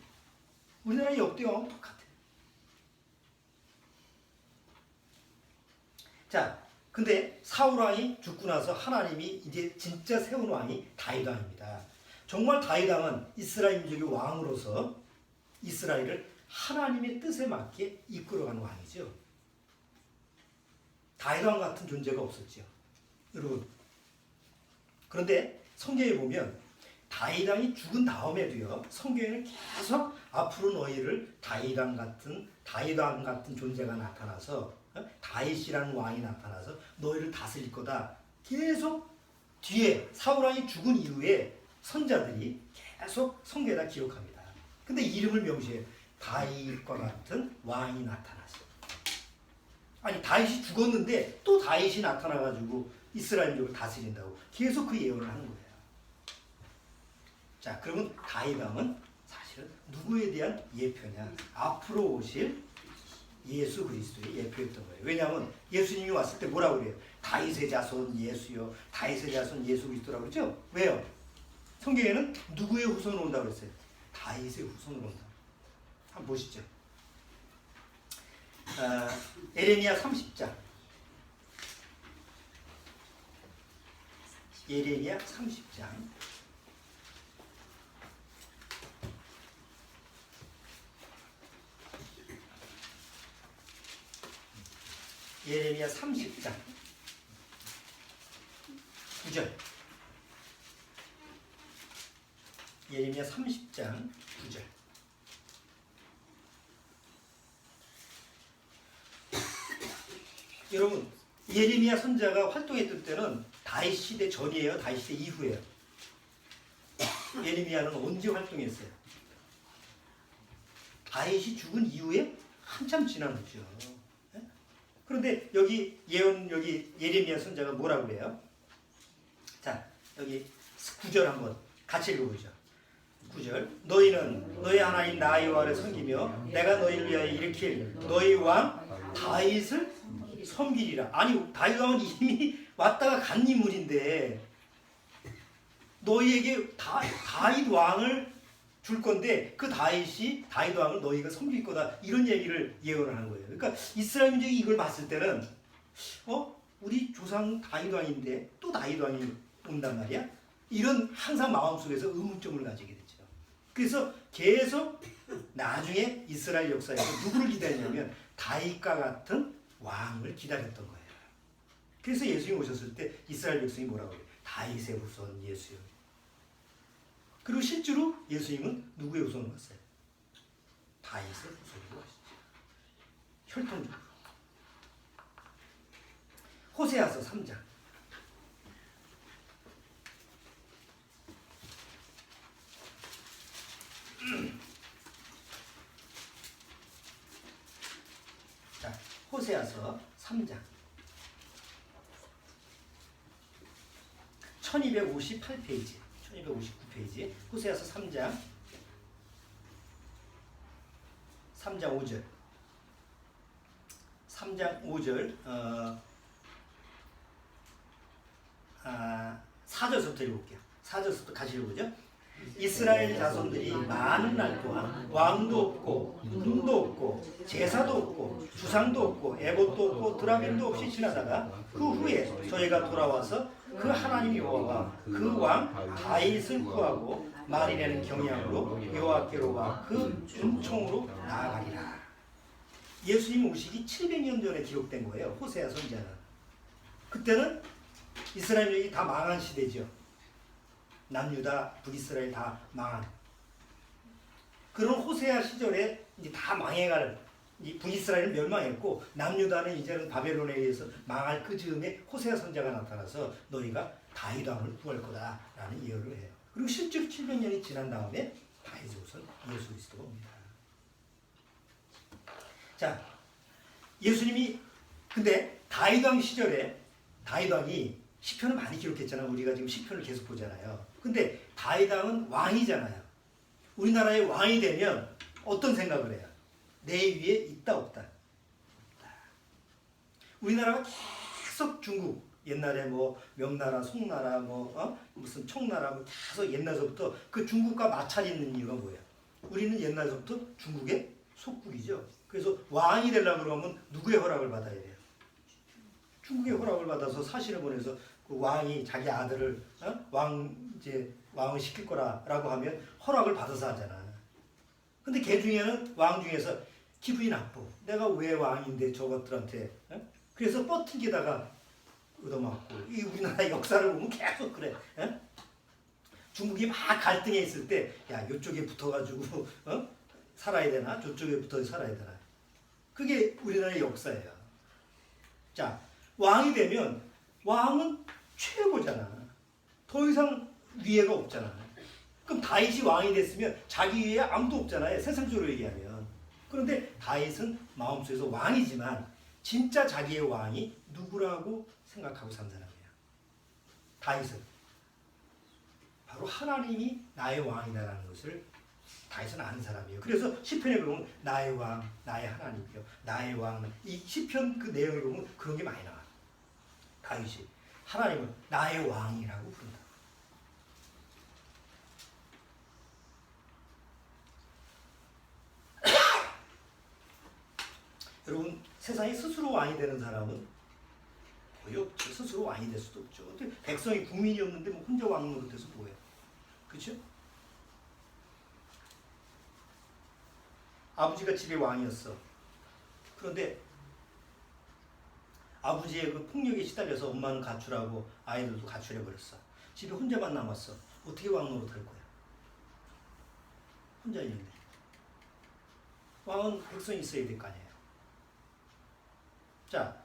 우리나라 역대왕은 똑같아요. 자, 근데 사울 왕이 죽고 나서 하나님이 이제 진짜 세운 왕이 다윗 왕입니다. 정말 다윗 왕은 이스라엘 민족의 왕으로서 이스라엘을 하나님의 뜻에 맞게 이끌어가는 왕이죠. 다윗 왕 같은 존재가 없었죠. 여러분. 그런데 성경에 보면 다윗 왕이 죽은 다음에도요. 성경에는 계속 앞으로 너희를 다윗 왕 같은 존재가 나타나서 다윗이라는 왕이 나타나서 너희를 다스릴 거다. 계속 뒤에 사울 왕이 죽은 이후에 선자들이 계속 성경에다 기록합니다. 근데 이름을 명시해요. 다윗과 같은 왕이 나타났어. 아니 다윗이 죽었는데 또 다윗이 나타나가지고 이스라엘 민족을 다스린다고 계속 그 예언을 하는 거예요. 자, 그러면 다윗 왕은 사실은 누구에 대한 예표냐? 앞으로 오실 예수 그리스도의 예표였던 거예요. 왜냐하면 예수님이 왔을 때 뭐라고 그래요? 다윗의 자손 예수요, 다윗의 자손 예수 그리스도라고 그러죠? 왜요? 성경에는 누구의 후손으로 온다고 그랬어요? 다윗의 후손으로 온다. 한번 보시죠. 예레미야 30장. 예레미야 30장. 예레미야 30장 9절. 예레미야 30장 9절. 여러분, 예레미야 선지자가 활동했던 때는 다윗 시대 전이에요? 다윗 시대 이후예요? 예레미야는 언제 활동했어요? 다윗이 죽은 이후에 한참 지난 후죠. 그런데 여기 예레미야 선지자가 뭐라고 그래요? 자, 여기 9절 한번 같이 읽어보죠. 9절. 너희는 너희 하나님 나 여호와를 섬기며 내가 너희를 위하여 일으킬 너희 왕 다윗을 섬기리라. 아니 다윗 왕은 이미 왔다가 간 인물인데 너희에게 다윗 왕을 줄 건데 그 다윗 왕을 너희가 섬길 거다. 이런 얘기를 예언을 하는 거예요. 그러니까 이스라엘 민족이 이걸 봤을 때는 우리 조상 다윗 왕인데 또 다윗 왕이 온단 말이야? 이런 항상 마음속에서 의문점을 가지게 되죠. 그래서 계속 나중에 이스라엘 역사에서 누구를 기다리냐면 다윗과 같은 왕을 기다렸던 거예요. 그래서 예수님이 오셨을 때 이스라엘 백성이 뭐라고 해요? 다윗의 후손 예수요. 그리고 실제로 예수님은 누구의 후손으로 왔어요? 다윗의 후손으로 왔죠. 혈통적으로. 호세아서 3장. 자, 호세아서 3장 1258페이지 1259페이지 호세아서 3장 5절 3장 5절 4절부터 읽어볼게요. 4절부터 같이 읽어보죠. 이스라엘 자손들이 많은 날 동안 왕도 없고 눈도 없고 제사도 없고 주상도 없고 에봇도 없고 드라민도 없이 지나다가 그 후에 저희가 돌아와서 그 하나님 여호와가 그 왕 다윗을 구하고 말이 되는 경향으로 여호와께로와 그 은총으로 나아가리라. 예수님 오시기 700년 전에 기록된 거예요. 호세아 선지자는. 그때는 이스라엘이 다 망한 시대죠. 남유다 북이스라엘 다 망한 그런 호세아 시절에 이제 다 망해갈 이 북이스라엘은 멸망했고 남유다는 이제는 바벨론에 의해서 망할 그 즈음에 호세아 선자가 나타나서 너희가 다윗 왕을 구할 거다라는 예언을 해요. 그리고 실제로 700년이 지난 다음에 다윗의 후손 예수 그리스도가 옵니다. 자, 예수님이 근데 다윗 왕 시절에 다윗 왕이 시편을 많이 기록했잖아요. 우리가 지금 시편을 계속 보잖아요. 근데 다윗 왕은 왕이잖아요. 우리나라의 왕이 되면 어떤 생각을 해요? 내 위에 있다 없다. 우리나라가 계속 중국 옛날에 뭐 명나라, 송나라, 무슨 청나라 뭐 계속 옛날서부터 그 중국과 마찰이 있는 이유가 뭐예요? 우리는 옛날서부터 중국의 속국이죠. 그래서 왕이 되려고 그러면 누구의 허락을 받아야 돼요? 중국의 허락을 받아서 사신을 보내서 그 왕이 자기 아들을 왕을 시킬 거라고 하면 허락을 받아서 하잖아. 근데 걔 중에는 왕 중에서 기분이 나빠. 내가 왜 왕인데 저것들한테 그래서 뻗팅기다가 얻어맞고 이 우리나라 역사를 보면 계속 그래. 중국이 막 갈등에 있을 때 야 이쪽에 붙어가지고 살아야 되나 저쪽에 붙어 살아야 되나 그게 우리나라의 역사예요. 자 왕이 되면 왕은 최고잖아. 더 이상 위에가 없잖아. 그럼 다윗이 왕이 됐으면 자기 위에 아무도 없잖아요. 세상적으로 얘기하면. 그런데 다윗은 마음속에서 왕이지만 진짜 자기의 왕이 누구라고 생각하고 산 사람이에요. 다윗은 바로 하나님이 나의 왕이다라는 것을 다윗은 아는 사람이에요. 그래서 시편에 보면 나의 왕, 나의 하나님이요, 나의 왕. 이 시편 그 내용을 보면 그런 게 많이 나와. 다윗이 하나님을 나의 왕이라고 부른다. 여러분 세상에 스스로 왕이 되는 사람은 거의 없죠. 스스로 왕이 될 수도 없죠. 어떻게 백성이 국민이었는데 뭐 혼자 왕 노릇해서 뭐해? 그렇죠? 아버지가 집의 왕이었어. 그런데 아버지의 그 폭력에 시달려서 엄마는 가출하고 아이들도 가출해버렸어. 집에 혼자만 남았어. 어떻게 왕 노릇할 거야? 혼자 있는데. 왕은 백성이 있어야 될 거 아니에요. 자,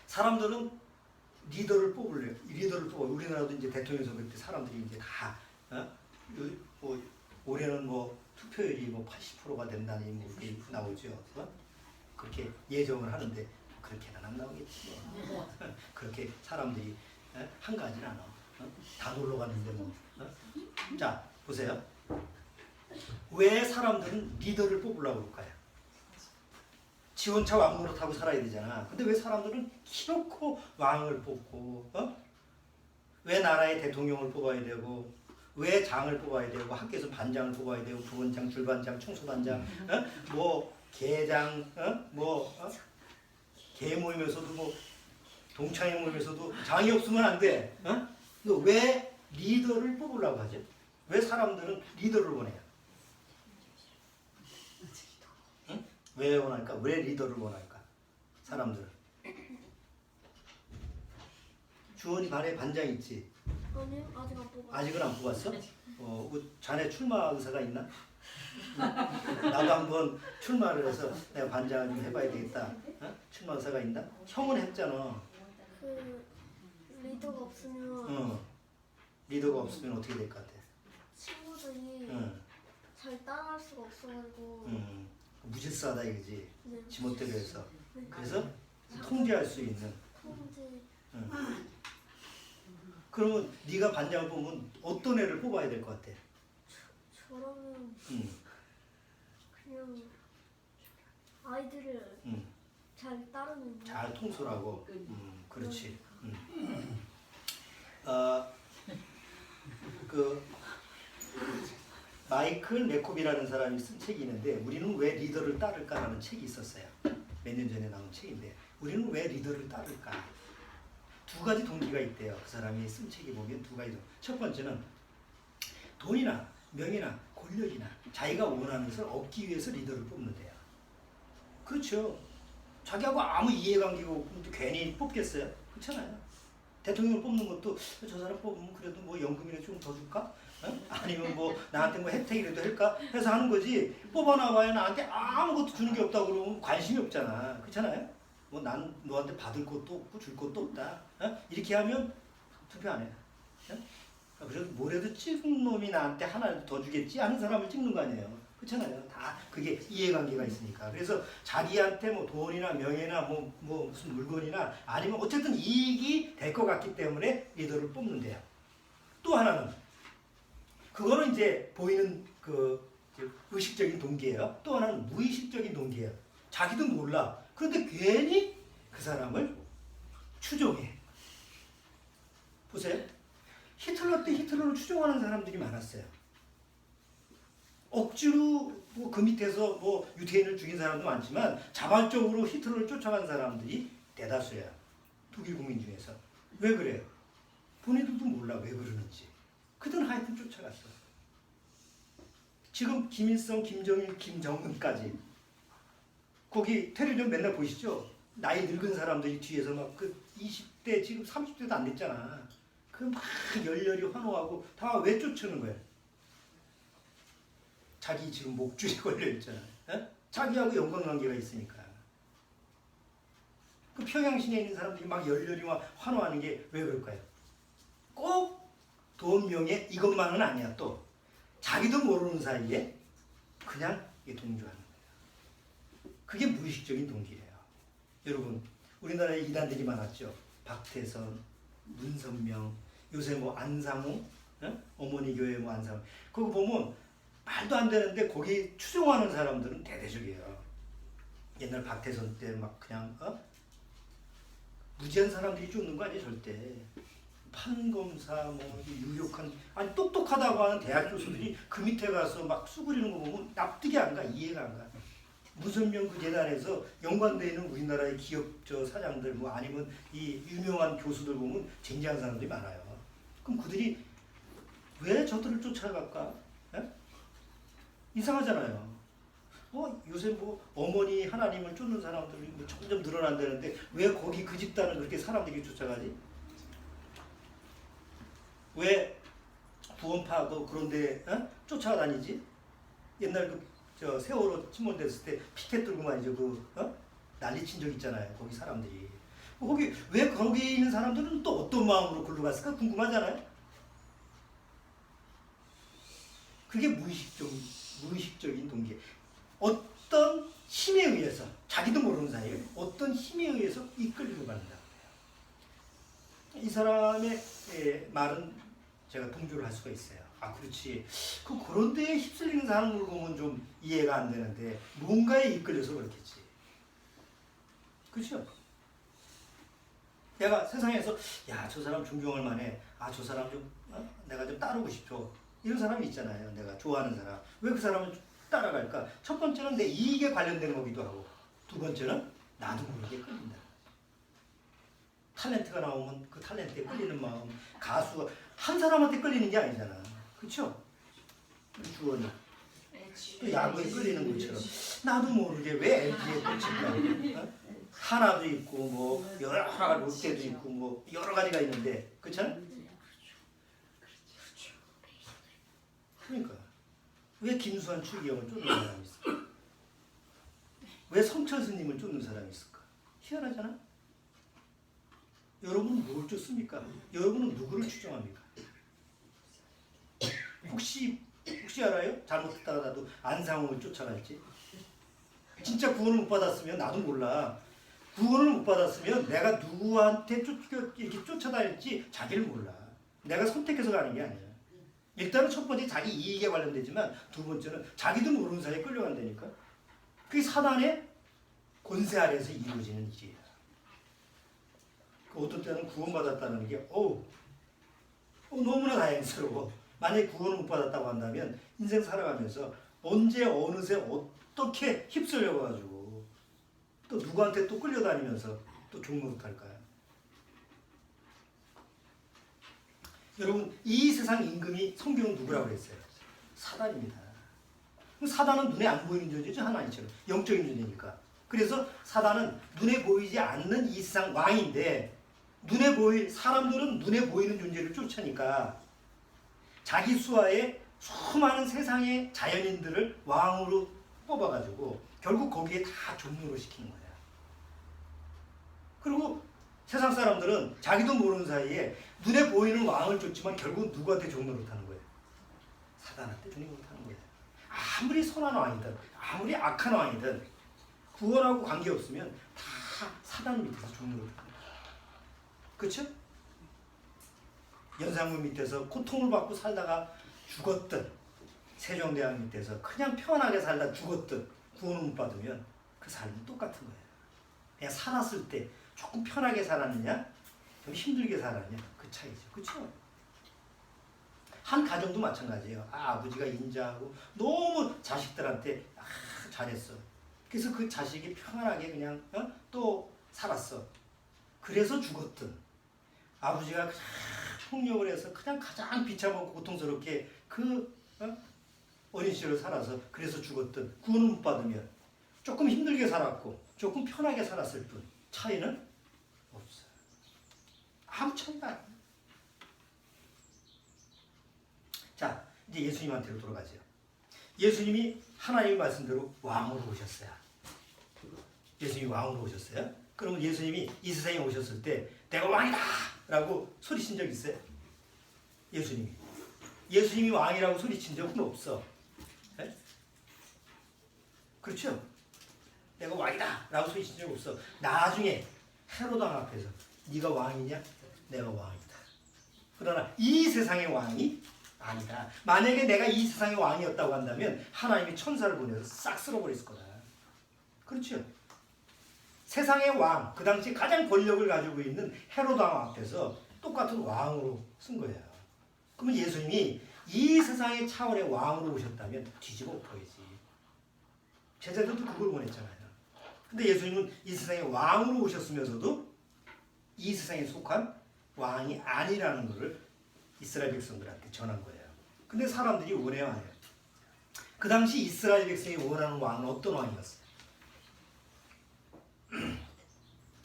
사람들은 리더를 뽑으래요. 리더를 뽑아. 우리나라도 이제 대통령 선거 때 사람들이 이제 다 올해는 뭐 투표율이 뭐 80%가 된다니 뭐 그렇게 나오죠. 그렇게 예정을 하는데 그렇게는 안 나오겠지. 그렇게 사람들이 한 가지는 안 나와. 다 놀러 갔는데 뭐. 자, 보세요. 왜 사람들은 리더를 뽑으려고 그럴까요? 지원차 왕 노릇하고 살아야 되잖아. 근데 왜 사람들은 키놓고 왕을 뽑고, 왜 나라의 대통령을 뽑아야 되고, 왜 장을 뽑아야 되고, 학교에서 반장을 뽑아야 되고, 부원장, 줄반장, 청소반장, 계장, 개 모임에서도 뭐 동창회 모임에서도 장이 없으면 안 돼. 왜 리더를 뽑으려고 하죠? 왜 사람들은 리더를 원해요? 왜 원할까? 왜 리더를 원할까? 사람들은. 주원이 반에 반장 있지? 아니요, 아직 안 뽑았어요. 아직은 안 뽑았어? 자네 출마 의사가 있나? 나도 한번 출마를 해서 내가 반장을 좀 해봐야 되겠다. 출마 의사가 있나? 형은 했잖아. 그 리더가 없으면 리더가 없으면 어떻게 될 것 같아? 친구들이 응. 잘 따라할 수가 없어가지고 무질서하다 이거지. 네, 지멋대로 해서. 네. 그래서 통제할 수 있는. 통제 그러면 네가 반장을 뽑으면 어떤 애를 뽑아야 될 것 같아? 저라면 응. 그냥 아이들을 잘 따르는 잘 통솔하고. 그렇지. 그 마이클 네콥이라는 사람이 쓴 책이 있는데 우리는 왜 리더를 따를까라는 책이 있었어요. 몇 년 전에 나온 책인데 우리는 왜 리더를 따를까? 두 가지 동기가 있대요. 그 사람이 쓴 책에 보면 두 가지. 첫 번째는 돈이나 명예나 권력이나 자기가 원하는 것을 얻기 위해서 리더를 뽑는데요. 그렇죠. 자기하고 아무 이해관계가 없는데 괜히 뽑겠어요? 그렇잖아요. 대통령을 뽑는 것도 저 사람 뽑으면 그래도 뭐 연금이라도 좀 더 줄까? 어? 아니면 뭐 나한테 뭐 혜택이라도 할까? 해서 하는 거지. 뽑아놔봐야 나한테 아무것도 주는 게 없다고 그러면 관심이 없잖아. 그렇잖아요? 뭐 난 너한테 받을 것도 없고 줄 것도 없다. 어? 이렇게 하면 투표 안 해. 어? 그래서 뭐래도 찍은 놈이 나한테 하나 더 주겠지 하는 사람을 찍는 거 아니에요. 그렇잖아요. 다 그게 이해관계가 있으니까. 그래서 자기한테 뭐 돈이나 명예나 뭐 무슨 물건이나 아니면 어쨌든 이익이 될 것 같기 때문에 리더를 뽑는데요. 또 하나는 그거는 이제 보이는 그 의식적인 동기예요. 또 하나는 무의식적인 동기예요. 자기도 몰라. 그런데 괜히 그 사람을 추종해. 보세요. 히틀러 때 히틀러를 추종하는 사람들이 많았어요. 억지로 뭐 그 밑에서 뭐 유태인을 죽인 사람도 많지만 자발적으로 히틀러를 쫓아간 사람들이 대다수예요. 독일 국민 중에서. 왜 그래요? 본인들도 몰라 왜 그러는지. 그들은 하여튼 쫓아갔어. 지금 김일성, 김정일, 김정은까지 거기 텔레비전 맨날 보시죠? 나이 늙은 사람들이 뒤에서 막 그 20대 지금 30대도 안 됐잖아. 그 막 열렬히 환호하고 다 왜 쫓는 거야? 자기 지금 목줄이 걸려있잖아. 에? 자기하고 연관관계가 있으니까. 그 평양시내에 있는 사람들이 막 열렬히 막 환호하는 게 왜 그럴까요? 꼭 돈, 명예 이것만은 아니야. 또 자기도 모르는 사이에 그냥 동조하는 거예요. 그게 무의식적인 동기예요. 여러분 우리나라에 이단들이 많았죠. 박태선, 문선명, 요새 뭐 안상우, 어머니 교회 뭐 안상우. 그거 보면 말도 안 되는데 거기 추종하는 사람들은 대대적이에요. 옛날 박태선 때 막 그냥 무지한 사람들이 쫓는 거 아니에요 절대. 판검사 뭐 유력한 아니 똑똑하다고 하는 대학 교수들이 그 밑에 가서 막 수그리는 거 보면 납득이 안 가, 이해가 안 가. 문선명 그 재단에서 연관되어 있는 우리나라의 기업 사장들 뭐 아니면 이 유명한 교수들 보면 쟁쟁한 사람들이 많아요. 그럼 그들이 왜 저들을 쫓아갈까? 에? 이상하잖아요. 요새 뭐 어머니 하나님을 쫓는 사람들이 뭐 점점 늘어난다는데 왜 거기 그 집단을 그렇게 사람들이 쫓아가지? 왜 구원파도 그런데 쫓아다니지? 옛날 저 세월호 침몰됐을 때 피켓 들고 말이죠 난리친 적 있잖아요. 거기 사람들이 거기 왜 거기 있는 사람들은 또 어떤 마음으로 글로 갔을까 궁금하잖아요. 그게 무의식적인 동기. 어떤 힘에 의해서 자기도 모르는 사이에 어떤 힘에 의해서 이끌리고 간다. 이 사람의 말은 제가 동조를 할 수가 있어요. 아 그렇지. 그런 데에 휩쓸리는 사람을 보면 좀 이해가 안 되는데 뭔가에 이끌려서 그렇겠지. 그렇죠? 내가 세상에서 야 저 사람 존경할 만해. 아 저 사람 좀 내가 좀 따르고 싶어. 이런 사람이 있잖아요. 내가 좋아하는 사람. 왜 그 사람을 따라갈까? 첫 번째는 내 이익에 관련된 거기도 하고 두 번째는 나도 모르게 끌린다. 탤런트가 나오면 그 탤런트에 끌리는 마음. 가수가 한 사람한테 끌리는 게 아니잖아. 그렇죠? 주원이 또 야구에 끌리는 것처럼 나도 모르게 왜 LG에 꽂힐까? 하나도 있고 뭐 여러 가지 롯데도 있고 뭐 여러 가지가 있는데 그렇잖아? 그러니까 왜 김수환 추기경을 쫓는 사람이 있을까? 왜 성철 스님을 쫓는 사람이 있을까? 희한하잖아? 여러분은 뭘 쫓습니까? 여러분은 누구를 추종합니까? 혹시 알아요? 잘못했다가 나도 안상홍을 쫓아갈지? 진짜 구원을 못 받았으면 나도 몰라. 구원을 못 받았으면 내가 누구한테 이렇게 쫓아다닐지 자기를 몰라. 내가 선택해서 가는 게 아니야. 일단은 첫 번째 자기 이익에 관련되지만 두 번째는 자기도 모르는 사이에 끌려간다니까. 그게 사단의 권세 아래에서 이루어지는 일이에요. 어떤 때는 구원받았다는 게 너무나 다행스러워. 만약에 구원을 못 받았다고 한다면 인생 살아가면서 언제 어느새 어떻게 휩쓸려가지고 또 누구한테 또 끌려다니면서 또 종노릇할까요? 여러분 이 세상 임금이 성경은 누구라고 그랬어요? 사단입니다. 사단은 눈에 안 보이는 존재죠. 하나님처럼 영적인 존재니까. 그래서 사단은 눈에 보이지 않는 이 세상 왕인데 사람들은 눈에 보이는 존재를 쫓으니까 자기 수하에 수많은 세상의 자연인들을 왕으로 뽑아가지고 결국 거기에 다 종로를 시키는 거야. 그리고 세상 사람들은 자기도 모르는 사이에 눈에 보이는 왕을 쫓지만 결국 누구한테 종로를 타는 거예요? 사단한테 종로를 타는 거예요. 아무리 선한 왕이든 아무리 악한 왕이든 구원하고 관계없으면 다 사단 밑에서 종로를 타는 거예요. 그렇죠? 연산군 밑에서 고통을 받고 살다가 죽었든 세종대왕 밑에서 그냥 편하게 살다 죽었든 구원을 못 받으면 그 삶은 똑같은 거예요. 그냥 살았을 때 조금 편하게 살았느냐 좀 힘들게 살았느냐 그 차이죠. 그렇죠? 한 가정도 마찬가지예요. 아버지가 인자하고 너무 자식들한테 잘했어. 그래서 그 자식이 평안하게 그냥 또 살았어. 그래서 죽었든 아버지가 폭력을 해서 그냥 가장 비참하고 고통스럽게 그 어린 시절을 살아서 그래서 죽었든 구원을 못 받으면 조금 힘들게 살았고 조금 편하게 살았을 뿐 차이는 없어요. 아무 차이가 안 나요. 자, 이제 예수님한테로 돌아가죠. 예수님이 하나님의 말씀대로 왕으로 오셨어요. 예수님이 왕으로 오셨어요. 그러면 예수님이 이 세상에 오셨을 때 내가 왕이다! 라고 소리친 적 있어요? 예수님이 왕이라고 소리친 적은 없어. 네? 그렇죠? 내가 왕이다! 라고 소리친 적 없어. 나중에 헤로드 왕 앞에서 네가 왕이냐? 내가 왕이다. 그러나 이 세상의 왕이 아니다. 만약에 내가 이 세상의 왕이었다고 한다면 하나님이 천사를 보내서 싹 쓸어버렸을 거다. 그렇죠? 세상의 왕, 그 당시 가장 권력을 가지고 있는 헤로드 왕 앞에서 똑같은 왕으로 쓴 거예요. 그러면 예수님이 이 세상의 차원의 왕으로 오셨다면 뒤집어 엎어야지. 제자들도 그걸 원했잖아요. 근데 예수님은 이 세상의 왕으로 오셨으면서도 이 세상에 속한 왕이 아니라는 것을 이스라엘 백성들한테 전한 거예요. 근데 사람들이 원해야 해요. 그 당시 이스라엘 백성이 원하는 왕은 어떤 왕이었어요?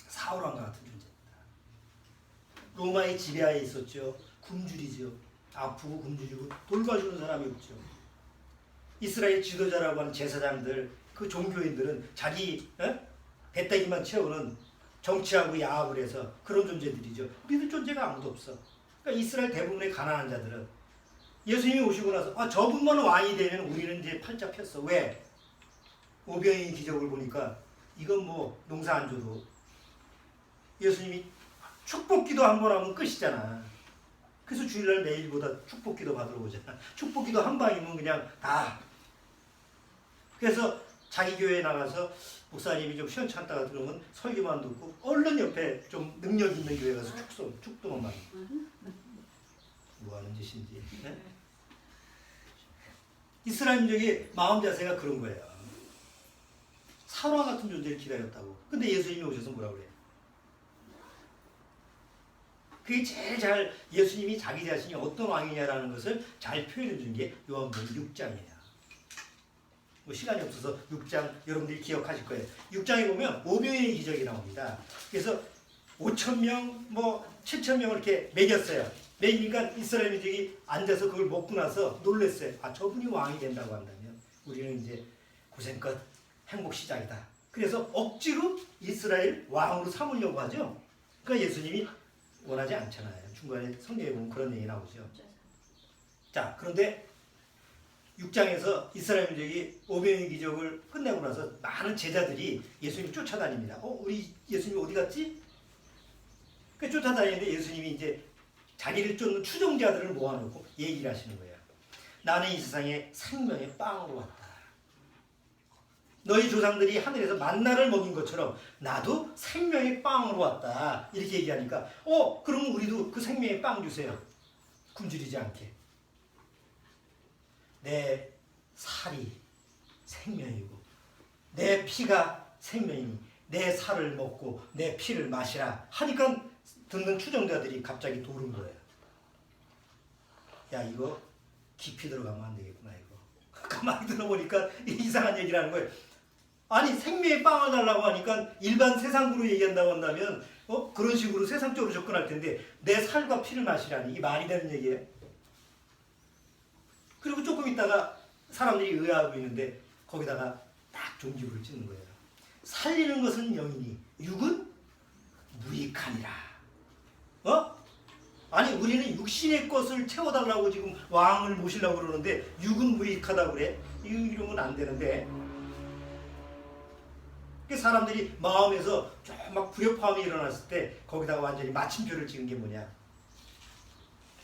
사울 왕과 같은 존재입니다. 로마의 지배하에 있었죠. 굶주리죠. 아프고 굶주리고 돌봐주는 사람이 없죠. 이스라엘 지도자라고 하는 제사장들, 그 종교인들은 자기 배때기만 채우는 정치하고 야합을 해서 그런 존재들이죠. 믿을 존재가 아무도 없어. 그러니까 이스라엘 대부분의 가난한 자들은 예수님이 오시고 나서 저분만 왕이 되면 우리는 이제 팔자 폈어. 왜? 오병이의 기적을 보니까 이건 뭐 농사 안 줘도 예수님이 축복기도 한 번 하면 끝이잖아. 그래서 주일날 매일보다 축복기도 받으러 오잖아. 축복기도 한 방이면 그냥 다. 그래서 자기 교회에 나가서 목사님이 좀 시원찮다가 들으면 설교만 듣고 얼른 옆에 좀 능력 있는 교회 가서 축도만 받는. 뭐 하는 짓인지. 네? 이스라엘 민족의 마음 자세가 그런 거예요. 사울왕 같은 존재를 기다렸다고. 근데 예수님이 오셔서 뭐라고 그래요? 그게 제일 잘 예수님이 자기 자신이 어떤 왕이냐라는 것을 잘 표현해 준 게 요한복음 6장이에요. 뭐 시간이 없어서 6장 여러분들이 기억하실 거예요. 6장에 보면 오병이의 기적이 나옵니다. 그래서 5,000명, 뭐 7,000명을 이렇게 먹였어요. 먹이니까 이스라엘 민족이 앉아서 그걸 먹고 나서 놀랐어요. 저분이 왕이 된다고 한다면 우리는 이제 고생끝 행복 시작이다. 그래서 억지로 이스라엘 왕으로 삼으려고 하죠. 그러니까 예수님이 원하지 않잖아요. 중간에 성경에 보면 그런 얘기 나오죠. 자, 그런데 6장에서 이스라엘 민족이 오병이의 기적을 끝내고 나서 많은 제자들이 예수님을 쫓아다닙니다. 우리 예수님 어디 갔지? 그 쫓아다니는데 예수님이 이제 자기를 쫓는 추종자들을 모아놓고 얘기를 하시는 거예요. 나는 이 세상에 생명의 빵으로 왔다. 너희 조상들이 하늘에서 만나를 먹인 것처럼 나도 생명의 빵으로 왔다. 이렇게 얘기하니까 그럼 우리도 그 생명의 빵 주세요. 굶주리지 않게. 내 살이 생명이고 내 피가 생명이니 내 살을 먹고 내 피를 마시라 하니까 듣는 추종자들이 갑자기 도는 거예요. 야, 이거 깊이 들어가면 안 되겠구나 이거. 가만히 들어보니까 이상한 얘기를 하는 거예요. 아니 생명의 빵을 달라고 하니까 일반 세상으로 얘기한다고 한다면 그런 식으로 세상적으로 접근할 텐데 내 살과 피를 마시라니 이게 말이 되는 얘기예요? 그리고 조금 있다가 사람들이 의아하고 있는데 거기다가 딱 종지부를 찍는 거예요. 살리는 것은 영이니 육은 무익하니라. 아니 우리는 육신의 것을 채워달라고 지금 왕을 모시려고 그러는데 육은 무익하다고 그래? 이러면 안 되는데 사람들이 마음에서 좀 막 불협화음이 일어났을 때 거기다가 완전히 마침표를 찍은 게 뭐냐?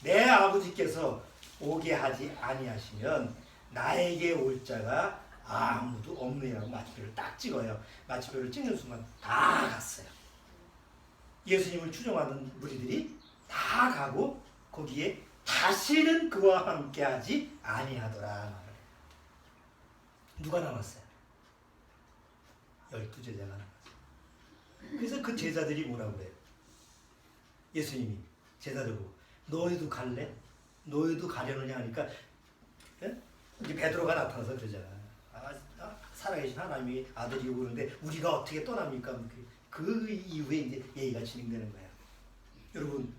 내 아버지께서 오게 하지 아니하시면 나에게 올 자가 아무도 없느냐고 마침표를 딱 찍어요. 마침표를 찍는 순간 다 갔어요. 예수님을 추종하는 무리들이 다 가고 거기에 다시는 그와 함께하지 아니하더라. 누가 남았어요? 12제자가 남았어요. 그래서 그 제자들이 뭐라고 그래요? 예수님이 제자들 보고 너희도 갈래? 너희도 가려느냐 하니까 이제 베드로가 나타나서 그러잖아. 살아계신 하나님이 아들이 오는데 우리가 어떻게 떠납니까? 그 이후에 이제 얘기가 진행되는 거예요. 여러분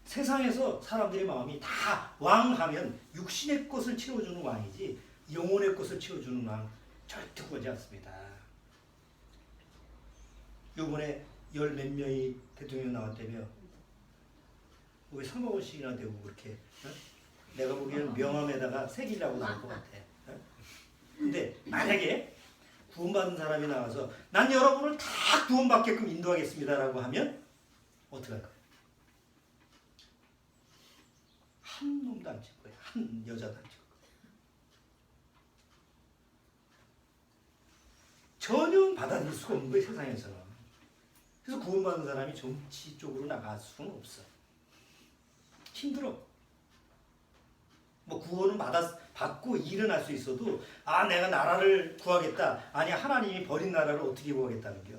세상에서 사람들의 마음이 다 왕하면 육신의 것을 채워주는 왕이지 영혼의 것을 채워주는 왕 절대 구하지 않습니다. 요번에 열 몇 명이 대통령 나왔다며 왜 3억 원씩이나 되고 그렇게 내가 보기에는 명함에다가 새기려고 나올 것 같아. 근데 만약에 구원받은 사람이 나와서 난 여러분을 다 구원받게끔 인도하겠습니다라고 하면 어떻게 할까요? 한 놈도 안 칠 거예요. 한 여자도 안 칠 거예요. 전혀 받아들일 수가 없는 거예요. 세상에서는. 그래서 구원받은 사람이 정치 쪽으로 나갈 수는 없어. 힘들어. 뭐 구원은 받고 일은 할 수 있어도 내가 나라를 구하겠다. 아니 하나님이 버린 나라를 어떻게 구하겠다는 겨.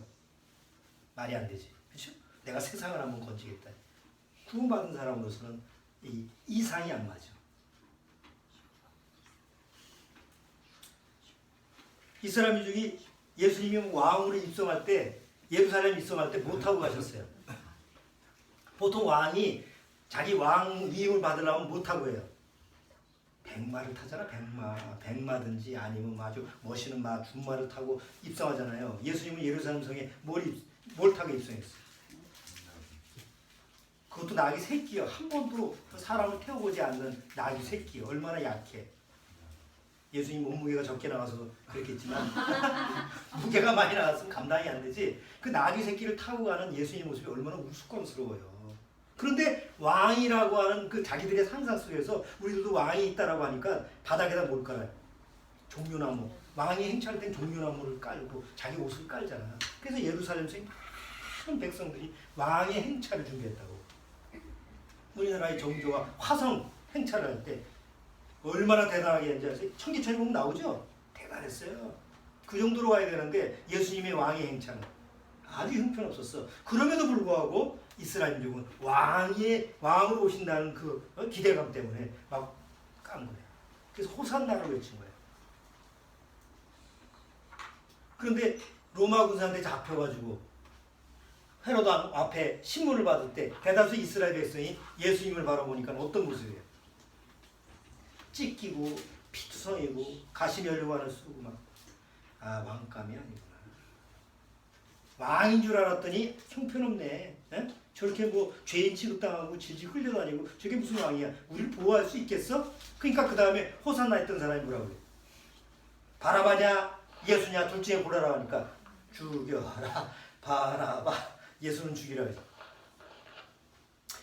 말이 안 되지. 그렇죠? 내가 세상을 한번 건지겠다. 구원받은 사람으로서는 이 상이 안 맞아. 이스라엘 민족이 예수님이 왕으로 입성할 때 예루살렘 입성할 때 못 타고 가셨어요. 보통 왕이 자기 왕 위임을 받으려면 못 타고 해요. 백마를 타잖아. 백마든지 아니면 아주 멋있는 마, 준마를 타고 입성하잖아요. 예수님은 예루살렘 성에 뭘 타고 입성했어요? 그것도 낙이 새끼요. 한 번도 사람을 태워보지 않는 낙이 새끼. 얼마나 약해. 예수님 몸무게가 적게 나가서 그랬겠지만 무게가 많이 나갔으면 감당이 안 되지. 그 낙이 새끼를 타고 가는 예수님 모습이 얼마나 우스꽝스러워요. 그런데 왕이라고 하는 그 자기들의 상상 속에서 우리들도 왕이 있다라고 하니까 바닥에다 뭘 깔아요? 종려나무. 왕이 행차할 땐 종려나무를 깔고 자기 옷을 깔잖아. 그래서 예루살렘에서 많은 백성들이 왕의 행차를 준비했다고. 우리나라의 정조가 화성 행차를 할 때 얼마나 대단하게 했는지 아세요? 천기천이 보면 나오죠? 대단했어요. 그 정도로 가야 되는데 예수님의 왕의 행차는 아주 형편없었어. 그럼에도 불구하고 이스라엘 민족은 왕으로 오신다는 그 기대감 때문에 막 깐 거예요. 그래서 호산나를 외친 거예요. 그런데 로마 군사한테 잡혀가지고 헤로드 앞에 신문을 받을 때 대다수 이스라엘 백성이 예수님을 바라보니까 어떤 모습이에요? 찢기고 피투성이고 가시 면류관을 쓰고 막 왕감이 아니구나. 왕인 줄 알았더니 형편없네. 에? 저렇게 뭐 죄인 취급당하고 질질 흘려다니고 저게 무슨 왕이야? 우리를 보호할 수 있겠어? 그러니까 그 다음에 호산나 했던 사람이 뭐라고 그래? 바라바냐 예수냐 둘 중에 고르라 하니까 죽여라 바라바. 예수는 죽이라 해서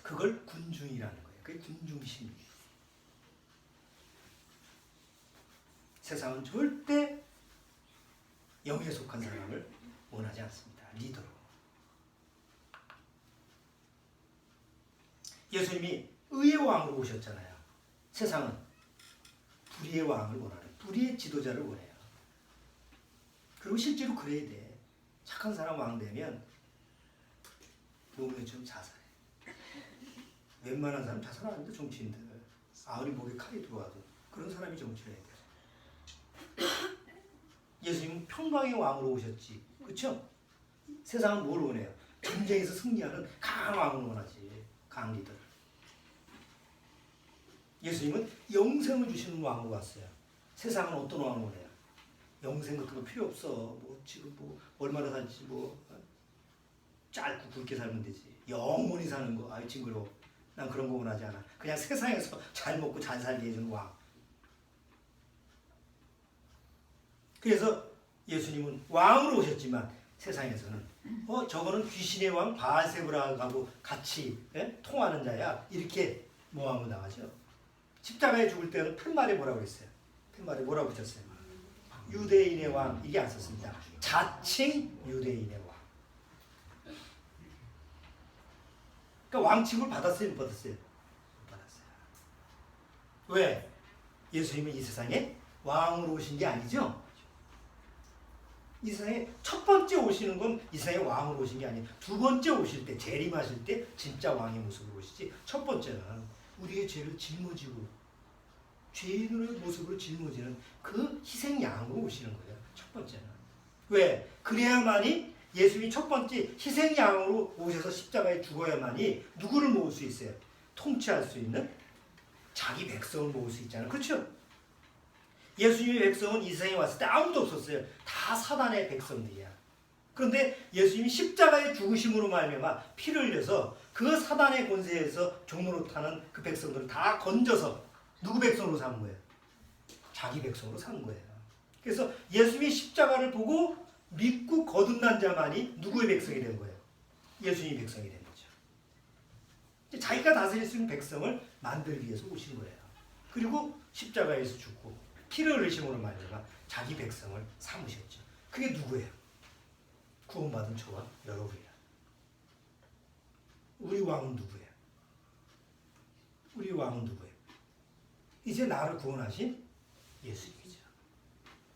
그걸 군중이라는 거예요. 그게 군중심이에요. 세상은 절대 영에 속한 사람을 원하지 않습니다. 리더로. 예수님이 의의 왕으로 오셨잖아요. 세상은 불의의 왕을 원하는 불의의 지도자를 원해요. 그리고 실제로 그래야 돼. 착한 사람 왕 되면 노무현처럼 자살해. 웬만한 사람 자살하는데 정치인들 아우리 목에 칼이 들어와도 그런 사람이 정치를 해야 돼. 예수님은 평강의 왕으로 오셨지. 그렇죠? 세상은 뭘 원해요? 전쟁에서 승리하는 강한 왕을 원하지. 강한 리더를. 예수님은 영생을 주시는 왕으로 왔어요. 세상은 어떤 왕을 원해요? 영생 같은 거 필요 없어. 뭐 지금 뭐 얼마나 살지 뭐 짧고 굵게 살면 되지. 영원히 사는 거 아이 징그러워. 난 그런 거 원하지 않아. 그냥 세상에서 잘 먹고 잘 살게 해주는 왕. 그래서 예수님은 왕으로 오셨지만 세상에서는 저거는 귀신의 왕 바알세불하고 같이 통하는 자야. 이렇게 모함을 당하죠. 십자가에 죽을 때는 팻말에 뭐라고 했어요? 팻말에 뭐라고 붙였어요? 유대인의 왕 이게 안 썼습니다. 자칭 유대인의 왕. 그러니까 왕칭을 받았어요? 못 받았어요? 못 받았어요. 왜? 예수님은 이 세상에 왕으로 오신 게 아니죠? 이 세상에 첫 번째 오시는 건 이 세상에 왕으로 오신 게 아니에요. 두 번째 오실 때, 재림하실 때 진짜 왕의 모습으로 오시지. 첫 번째는 우리의 죄를 짊어지고 죄인의 모습으로 짊어지는 그 희생양으로 오시는 거예요. 첫 번째는. 왜? 그래야만이 예수님이 첫 번째 희생양으로 오셔서 십자가에 죽어야만이 누구를 모을 수 있어요? 통치할 수 있는 자기 백성을 모을 수 있잖아요. 그렇죠? 예수님의 백성은 이 세상에 왔을 때 아무도 없었어요. 다 사단의 백성들이야. 그런데 예수님이 십자가의 죽으심으로 말미암아 피를 흘려서 그 사단의 권세에서 종로로 타는 그 백성들을 다 건져서 누구 백성으로 삼은 거예요? 자기 백성으로 삼은 거예요. 그래서 예수님이 십자가를 보고 믿고 거듭난 자만이 누구의 백성이 된 거예요? 예수님의 백성이 된 거죠. 자기가 다스릴 수 있는 백성을 만들기 위해서 오신 거예요. 그리고 십자가에서 죽고 피를 흘리심으로 말미암아 자기 백성을 삼으셨죠. 그게 누구예요? 구원받은 저와 여러분이야. 우리 왕은 누구예요? 우리 왕은 누구예요? 이제 나를 구원하신 예수님이죠.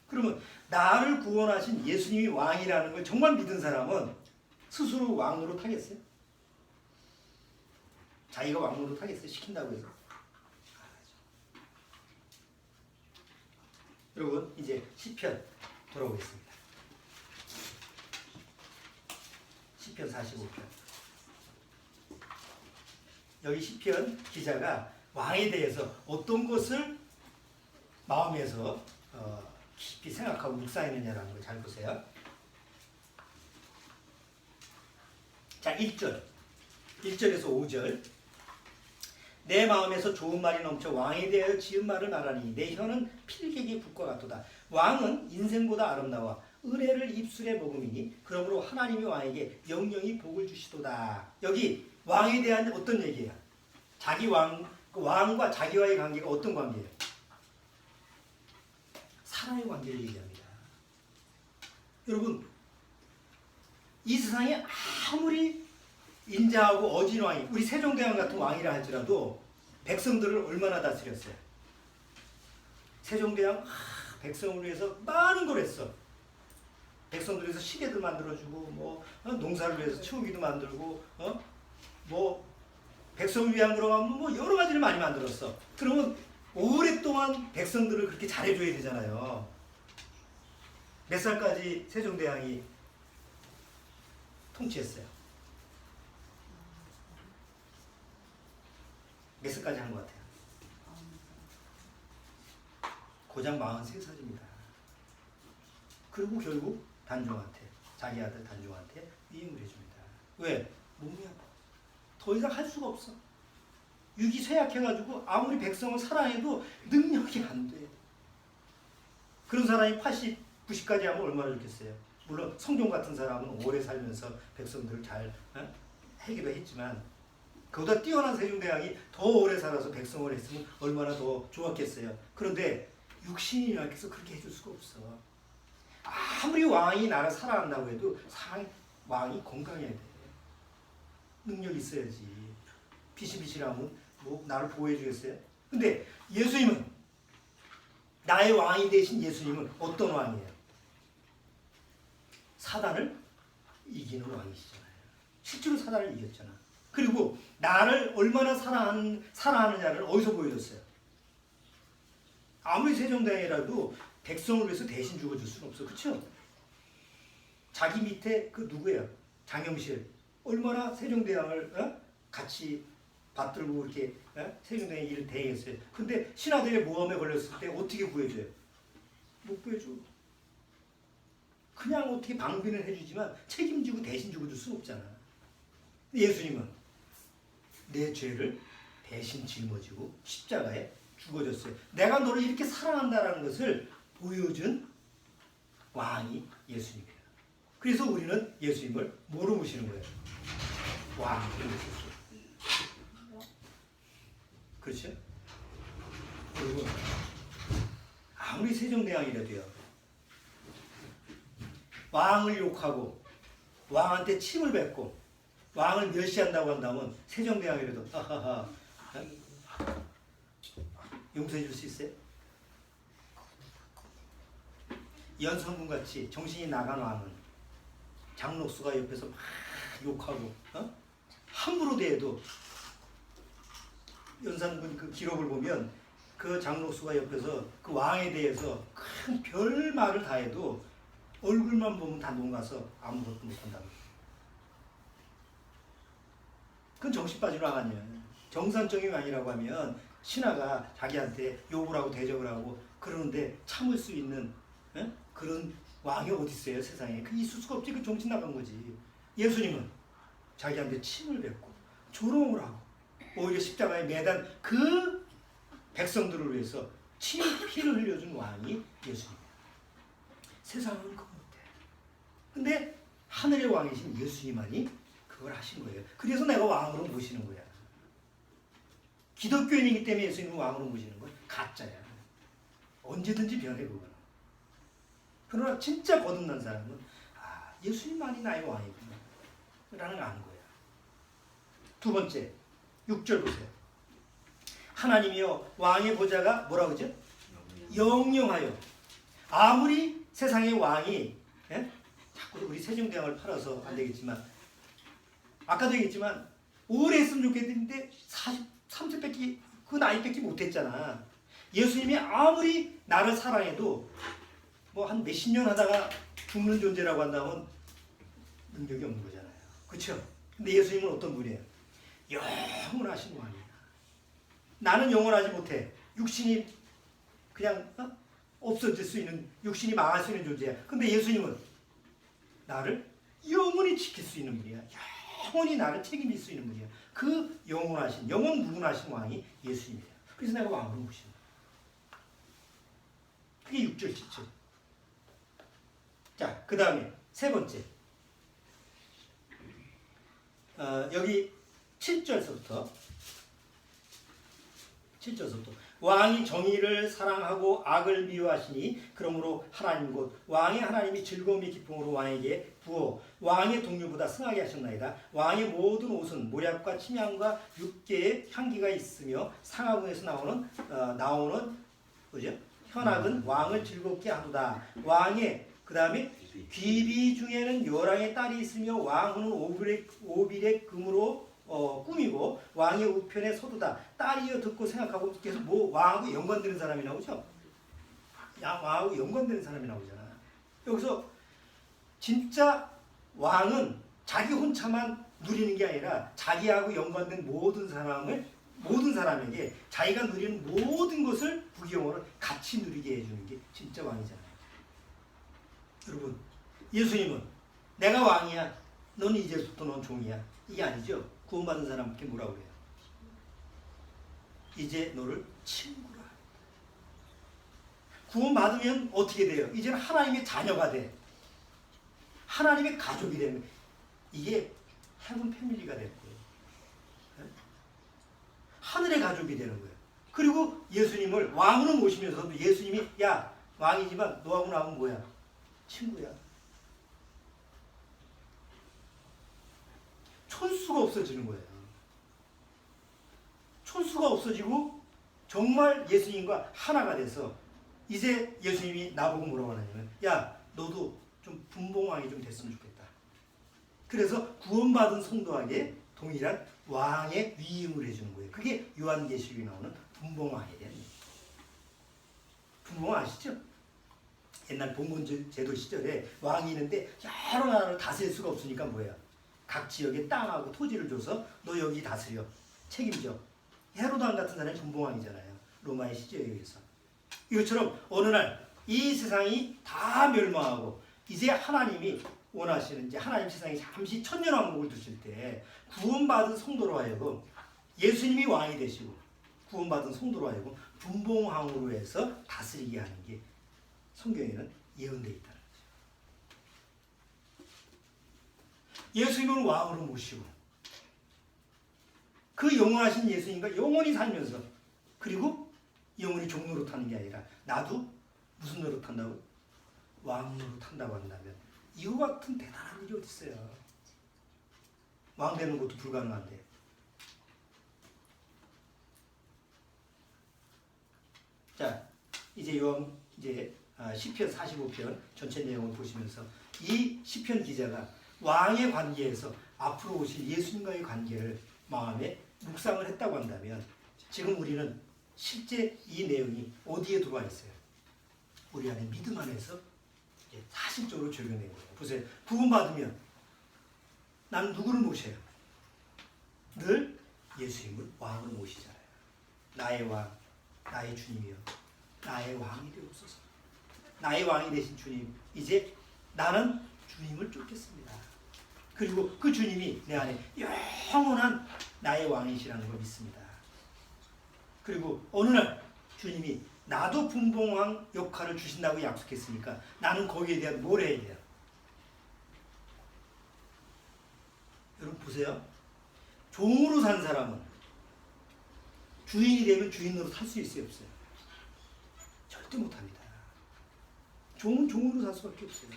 그러면 나를 구원하신 예수님이 왕이라는 걸 정말 믿은 사람은 스스로 왕으로 타겠어요? 자기가 왕으로 타겠어요? 시킨다고 해서? 여러분 이제 시편 돌아오겠습니다. 시편 45편. 여기 시편 기자가 왕에 대해서 어떤 것을 마음에서 깊이 생각하고 묵상했느냐라는 걸 잘 보세요. 자, 1절에서 5절. 내 마음에서 좋은 말이 넘쳐 왕에 대하여 지은 말을 말하니 내 혀는 필객의 붓과 같도다. 왕은 인생보다 아름다워 은혜를 입술에 먹음이니 그러므로 하나님이 왕에게 영영이 복을 주시도다. 여기 왕에 대한 어떤 얘기예요? 자기 왕과 자기와의 관계가 어떤 관계예요? 사랑의 관계를 얘기합니다. 여러분 이 세상에 아무리 인자하고 어진 왕이 우리 세종대왕 같은 왕이라 할지라도 백성들을 얼마나 다스렸어요? 세종대왕 백성을 위해서 많은 걸 했어. 백성들 위해서 시계도 만들어주고 농사를 위해서 치우기도 만들고 백성을 위한 거로 하면 여러 가지를 많이 만들었어. 그러면 오랫동안 백성들을 그렇게 잘해줘야 되잖아요. 몇 살까지 세종대왕이 통치했어요? 몇 살까지 한 것 같아요? 고작 43살입니다. 그리고 결국 단종한테, 자기 아들 단종한테 위임을 해줍니다. 왜? 몸이 아파. 더 이상 할 수가 없어. 육이 쇠약해가지고 아무리 백성을 사랑해도 능력이 안 돼. 그런 사람이 80, 90까지 하면 얼마나 좋겠어요. 물론 성종 같은 사람은 오래 살면서 백성들을 잘 해기도 했지만 그보다 뛰어난 세종대왕이 더 오래 살아서 백성을 했으면 얼마나 더 좋았겠어요. 그런데 육신이 약해서 그렇게 해줄 수가 없어. 아무리 왕이 나를 사랑한다고 해도 왕이 건강해야 돼. 능력 있어야지. 비실비실하면 나를 보호해 주겠어요? 근데 예수님은 나의 왕이 되신 예수님은 어떤 왕이에요? 사단을 이기는 왕이시잖아요. 실제로 사단을 이겼잖아. 그리고 나를 얼마나 사랑하느냐를 어디서 보여줬어요? 아무리 세종대왕이라도 백성을 위해서 대신 죽어줄 수는 없어. 그렇죠? 자기 밑에 그 누구예요? 장영실. 얼마나 세종대왕을 같이 받들고 이렇게 세종대왕의 일을 대행했어요. 근데 신하들의 모함에 걸렸을 때 어떻게 구해줘요? 못 구해줘. 그냥 어떻게 방비는 해주지만 책임지고 대신 주고 줄 수는 없잖아. 예수님은 내 죄를 대신 짊어지고 십자가에 죽어졌어요. 내가 너를 이렇게 사랑한다는 것을 보여준 왕이 예수님이에요. 그래서 우리는 예수님을 뭐로 모시는 거예요? 왕으로 모셨어요. 그렇죠? 그리고 아무리 세종대왕이라도요, 왕을 욕하고 왕한테 침을 뱉고 왕을 멸시한다고 한다면 세종대왕이라도 하하하 용서해 줄 수 있어요? 연산군같이 정신이 나간 왕은 장록수가 옆에서 막 욕하고 함부로 대해도 연산군 그 기록을 보면 그 장록수가 옆에서 그 왕에 대해서 큰 별 말을 다 해도 얼굴만 보면 다 녹아서 아무것도 못한다. 그건 정신 빠진 왕 아니야. 정상적인 왕이라고 하면 신하가 자기한테 욕을 하고 대접을 하고 그러는데 참을 수 있는 그런 왕이 어디 있어요 세상에. 그 있을 수가 없지. 그 정신 나간 거지. 예수님은 자기한테 침을 뱉고 조롱을 하고 오히려 십자가에 매단 그 백성들을 위해서 피를 흘려준 왕이 예수님이에요. 세상은 그거 못해. 근데 하늘의 왕이신 예수님만이 그걸 하신 거예요. 그래서 내가 왕으로 모시는 거야. 기독교인이기 때문에 예수님을 왕으로 모시는 건 가짜야. 언제든지 변해 그거는. 그러나 진짜 거듭난 사람은 예수님만이 나의 왕이구나 라는 걸 아는 거야. 두 번째 6절 보세요. 하나님이여 왕의 보좌가 뭐라고 그러죠? 영영하여. 아무리 세상의 왕이 자꾸 우리 세종대왕을 팔아서 안 되겠지만 아까도 얘기했지만 오래 했으면 좋겠는데 30밖에 그 나이밖에 못했잖아. 예수님이 아무리 나를 사랑해도 뭐 한 몇십 년 하다가 죽는 존재라고 한다면 능력이 없는 거잖아요. 그렇죠? 근데 예수님은 어떤 분이에요? 영원하신 왕이야. 나는 영원하지 못해. 육신이 그냥 없어질 수 있는, 육신이 망할 수 있는 존재야. 근데 예수님은 나를 영원히 지킬 수 있는 분이야. 영원히 나를 책임질 수 있는 분이야. 그 영원하신, 영원 무궁하신 왕이 예수님이에요. 그래서 내가 왕으로 모시는 거야. 그게 6절, 7절. 자, 그 다음에 세 번째. 여기 7절서부터 왕이 정의를 사랑하고 악을 미워하시니 그러므로 하나님 곧 왕의 하나님이 즐거움이 기쁨으로 왕에게 부어 왕의 동료보다 승하게 하셨나이다. 왕의 모든 옷은 모략과 침향과 육계의 향기가 있으며 상하군에서 나오는 그죠? 현악은 왕을 즐겁게 하도다. 왕의 그 다음에 귀비 중에는 여랑의 딸이 있으며 왕후는 오빌의 금으로 꾸미고 왕의 우편에 서도다. 딸이여 듣고 생각하고 계속 뭐 왕하고 연관되는 사람이 나오죠. 왕하고 연관되는 사람이 나오잖아. 여기서 진짜 왕은 자기 혼자만 누리는 게 아니라 자기하고 연관된 모든 사람에게 자기가 누리는 모든 것을 부귀영화를 같이 누리게 해주는 게 진짜 왕이잖아요. 여러분, 예수님은 내가 왕이야, 넌 이제부터 넌 종이야, 이게 아니죠. 구원받은 사람께 뭐라고 그래요? 이제 너를 친구라. 구원받으면 어떻게 돼요? 이제는 하나님의 자녀가 돼. 하나님의 가족이 되는 거예요. 이게 헤븐 패밀리가 될 거예요. 하늘의 가족이 되는 거예요. 그리고 예수님을 왕으로 모시면서도 예수님이 야, 왕이지만 너하고 나하고는 뭐야? 친구야. 촌수가 없어지는 거예요. 촌수가 없어지고 정말 예수님과 하나가 돼서 이제 예수님이 나보고 뭐라고 하냐면 야, 너도 좀 분봉왕이 좀 됐으면 좋겠다. 그래서 구원받은 성도에게 동일한 왕의 위임을 해주는 거예요. 그게 요한계시록에 나오는 분봉왕에 대한 얘기예요. 분봉왕 아시죠? 옛날 봉건제도 시절에 왕이 있는데 여러 나라를 다스릴 수가 없으니까 뭐야? 각 지역에 땅하고 토지를 줘서 너 여기 다스려 책임져. 헤로도 왕 같은 사람이 분봉왕이잖아요. 로마의 시제에 의해서. 이것처럼 어느 날 이 세상이 다 멸망하고 이제 하나님이 원하시는 이제 하나님 세상에 잠시 천년왕국을 두실 때 구원받은 성도로 하여금 예수님이 왕이 되시고 구원받은 성도로 하여금 분봉왕으로 해서 다스리게 하는 게 성경에는 예언되어 있다는 거죠. 예수님을 왕으로 모시고 그 영원하신 예수님과 영원히 살면서 그리고 영원히 종로로 타는 게 아니라 나도 무슨 노릇 탄다고? 왕 노릇 탄다고 한다면 이거 같은 대단한 일이 어디 있어요? 왕 되는 것도 불가능한데. 자, 이제 시편 45편 전체 내용을 보시면서 이 시편 기자가 왕의 관계에서 앞으로 오실 예수님과의 관계를 마음에 묵상을 했다고 한다면 지금 우리는 실제 이 내용이 어디에 들어와 있어요? 우리 안에 믿음 안에서 사실적으로 적용된 거예요. 보세요. 구원받으면 나는 누구를 모셔요? 늘 예수님을 왕으로 모시잖아요. 나의 왕, 나의 주님이요. 나의 왕이 되옵소서. 나의 왕이 되신 주님, 이제 나는 주님을 쫓겠습니다. 그리고 그 주님이 내 안에 영원한 나의 왕이시라는 걸 믿습니다. 그리고 어느 날 주님이 나도 분봉왕 역할을 주신다고 약속했으니까 나는 거기에 대한 뭘 해야 돼요? 여러분 보세요. 종으로 산 사람은 주인이 되면 주인으로 살 수 있어요, 없어요? 절대 못합니다. 종은 종으로 살 수밖에 없어요.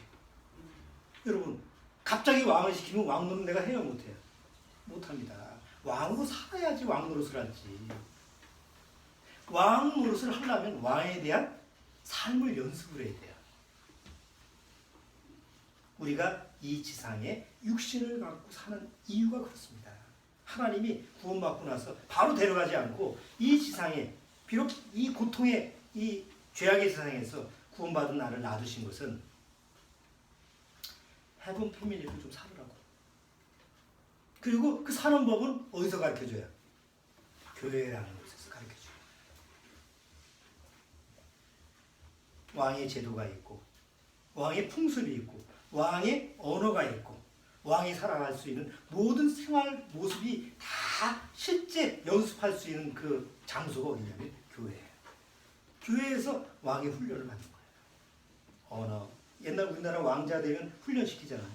여러분 갑자기 왕을 시키면 왕 노릇 내가 해요, 못해요? 못합니다. 왕으로 살아야지 왕 노릇을 하지. 왕 노릇을 하려면 왕에 대한 삶을 연습을 해야 돼요. 우리가 이 지상에 육신을 갖고 사는 이유가 그렇습니다. 하나님이 구원받고 나서 바로 데려가지 않고 이 지상에 비록 이 고통의 이 죄악의 세상에서 구원받은 나를 놔두신 것은 헤븐 패밀리를 좀 살으라고. 그리고 그 사는 법은 어디서 가르쳐줘요? 교회라는 곳에서 가르쳐줘요. 왕의 제도가 있고 왕의 풍습이 있고 왕의 언어가 있고 왕이 살아갈 수 있는 모든 생활 모습이 다 실제 연습할 수 있는 그 장소가 어디냐면 교회예요. 교회에서 왕의 훈련을 받는 거예요. 언어. 옛날 우리나라 왕자 되면 훈련시키잖아요.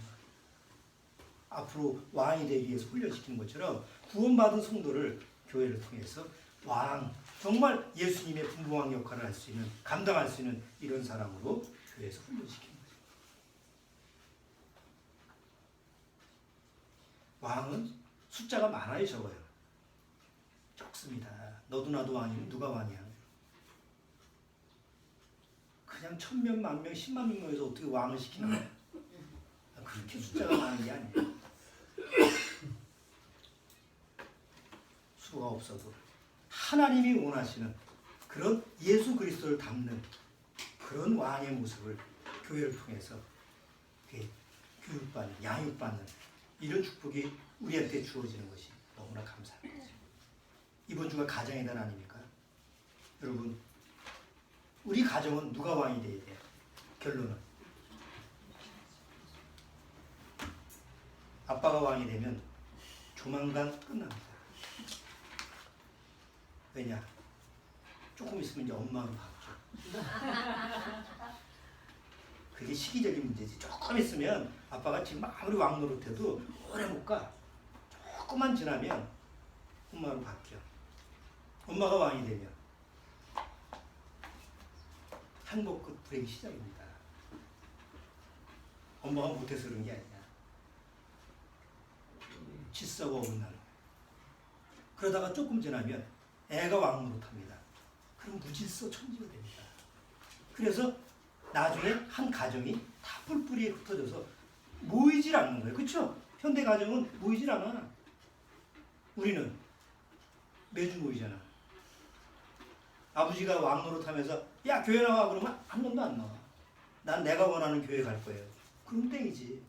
앞으로 왕이 되기 위해서 훈련시키는 것처럼 구원받은 성도를 교회를 통해서 왕, 정말 예수님의 분봉왕 역할을 할 수 있는, 감당할 수 있는 이런 사람으로 교회에서 훈련시키는 거죠. 왕은 숫자가 많아요, 적어요? 적습니다. 너도 나도 왕이면 누가 왕이야? 그냥 1000명, 10,000명, 10만 명 모여서 어떻게 왕을 시키나? 그렇게 숫자가 많은 게 아니에요. 수가 없어도 하나님이 원하시는 그런 예수 그리스도를 담는 그런 왕의 모습을 교회를 통해서 교육받는, 양육받는 이런 축복이 우리한테 주어지는 것이 너무나 감사한 거죠. 이번 주가 가정의 달 아닙니까? 여러분, 우리 가정은 누가 왕이 돼야 돼요? 결론은 아빠가 왕이 되면 조만간 끝납니다. 왜냐? 조금 있으면 이제 엄마로 바뀌죠. 그게 시기적인 문제지. 조금 있으면 아빠가 지금 아무리 왕 노릇해도 오래 못 가. 조금만 지나면 엄마로 바뀌어. 엄마가 왕이 되면 행복 끝 불행이 시작입니다. 엄마가 못해서 그런 게 아니야. 질서가 없는. 그러다가 조금 지나면 애가 왕 노릇합니다. 그럼 무질서 천지가 됩니다. 그래서 나중에 한 가정이 다 뿔뿔이 흩어져서 모이질 않는 거예요. 그렇죠? 현대 가정은 모이질 않아. 우리는 매주 모이잖아. 아버지가 왕 노릇하면서 야 교회 나와 그러면 한 번도 안 나와. 난 내가 원하는 교회 갈 거예요. 그럼 땡이지.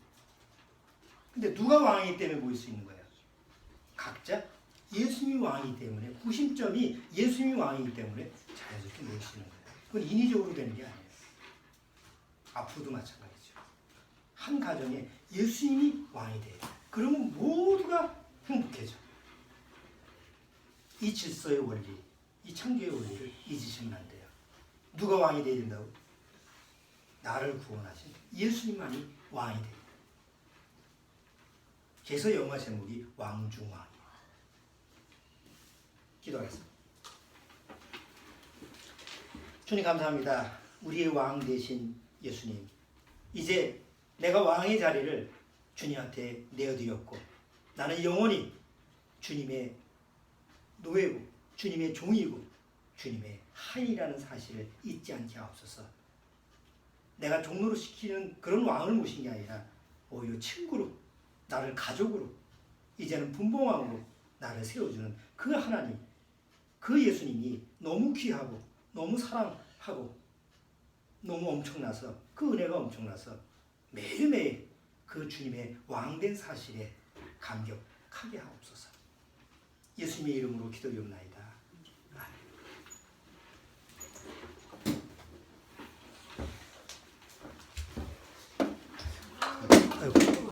근데 누가 왕이기 때문에 모일 수 있는 거예요? 각자 예수님이 왕이기 때문에 구심점이 예수님이 왕이기 때문에 자연스럽게 모일 수 있는 거예요. 그건 인위적으로 되는 게 아니에요. 앞으로도 마찬가지죠. 한 가정에 예수님이 왕이 돼요. 그러면 모두가 행복해져. 이 질서의 원리, 이 창조의 원리를 잊으시면 안 돼요. 누가 왕이 돼야 된다고? 나를 구원하신 예수님만이 왕이 돼요. 그래서 영화 제목이 왕중왕이에요. 기도하겠습니다. 주님 감사합니다. 우리의 왕 되신 예수님, 이제 내가 왕의 자리를 주님한테 내어드렸고 나는 영원히 주님의 노예고 주님의 종이고 주님의 하인이라는 사실을 잊지 않게 하옵소서. 내가 종로로 시키는 그런 왕을 모신 게 아니라 오히려 친구로, 나를 가족으로, 이제는 분봉왕으로 나를 세워주는 그 하나님, 그 예수님이 너무 귀하고 너무 사랑하고 너무 엄청나서, 그 은혜가 엄청나서 매일매일 그 주님의 왕된 사실에 감격하게 하옵소서. 예수님의 이름으로 기도드리옵나이다.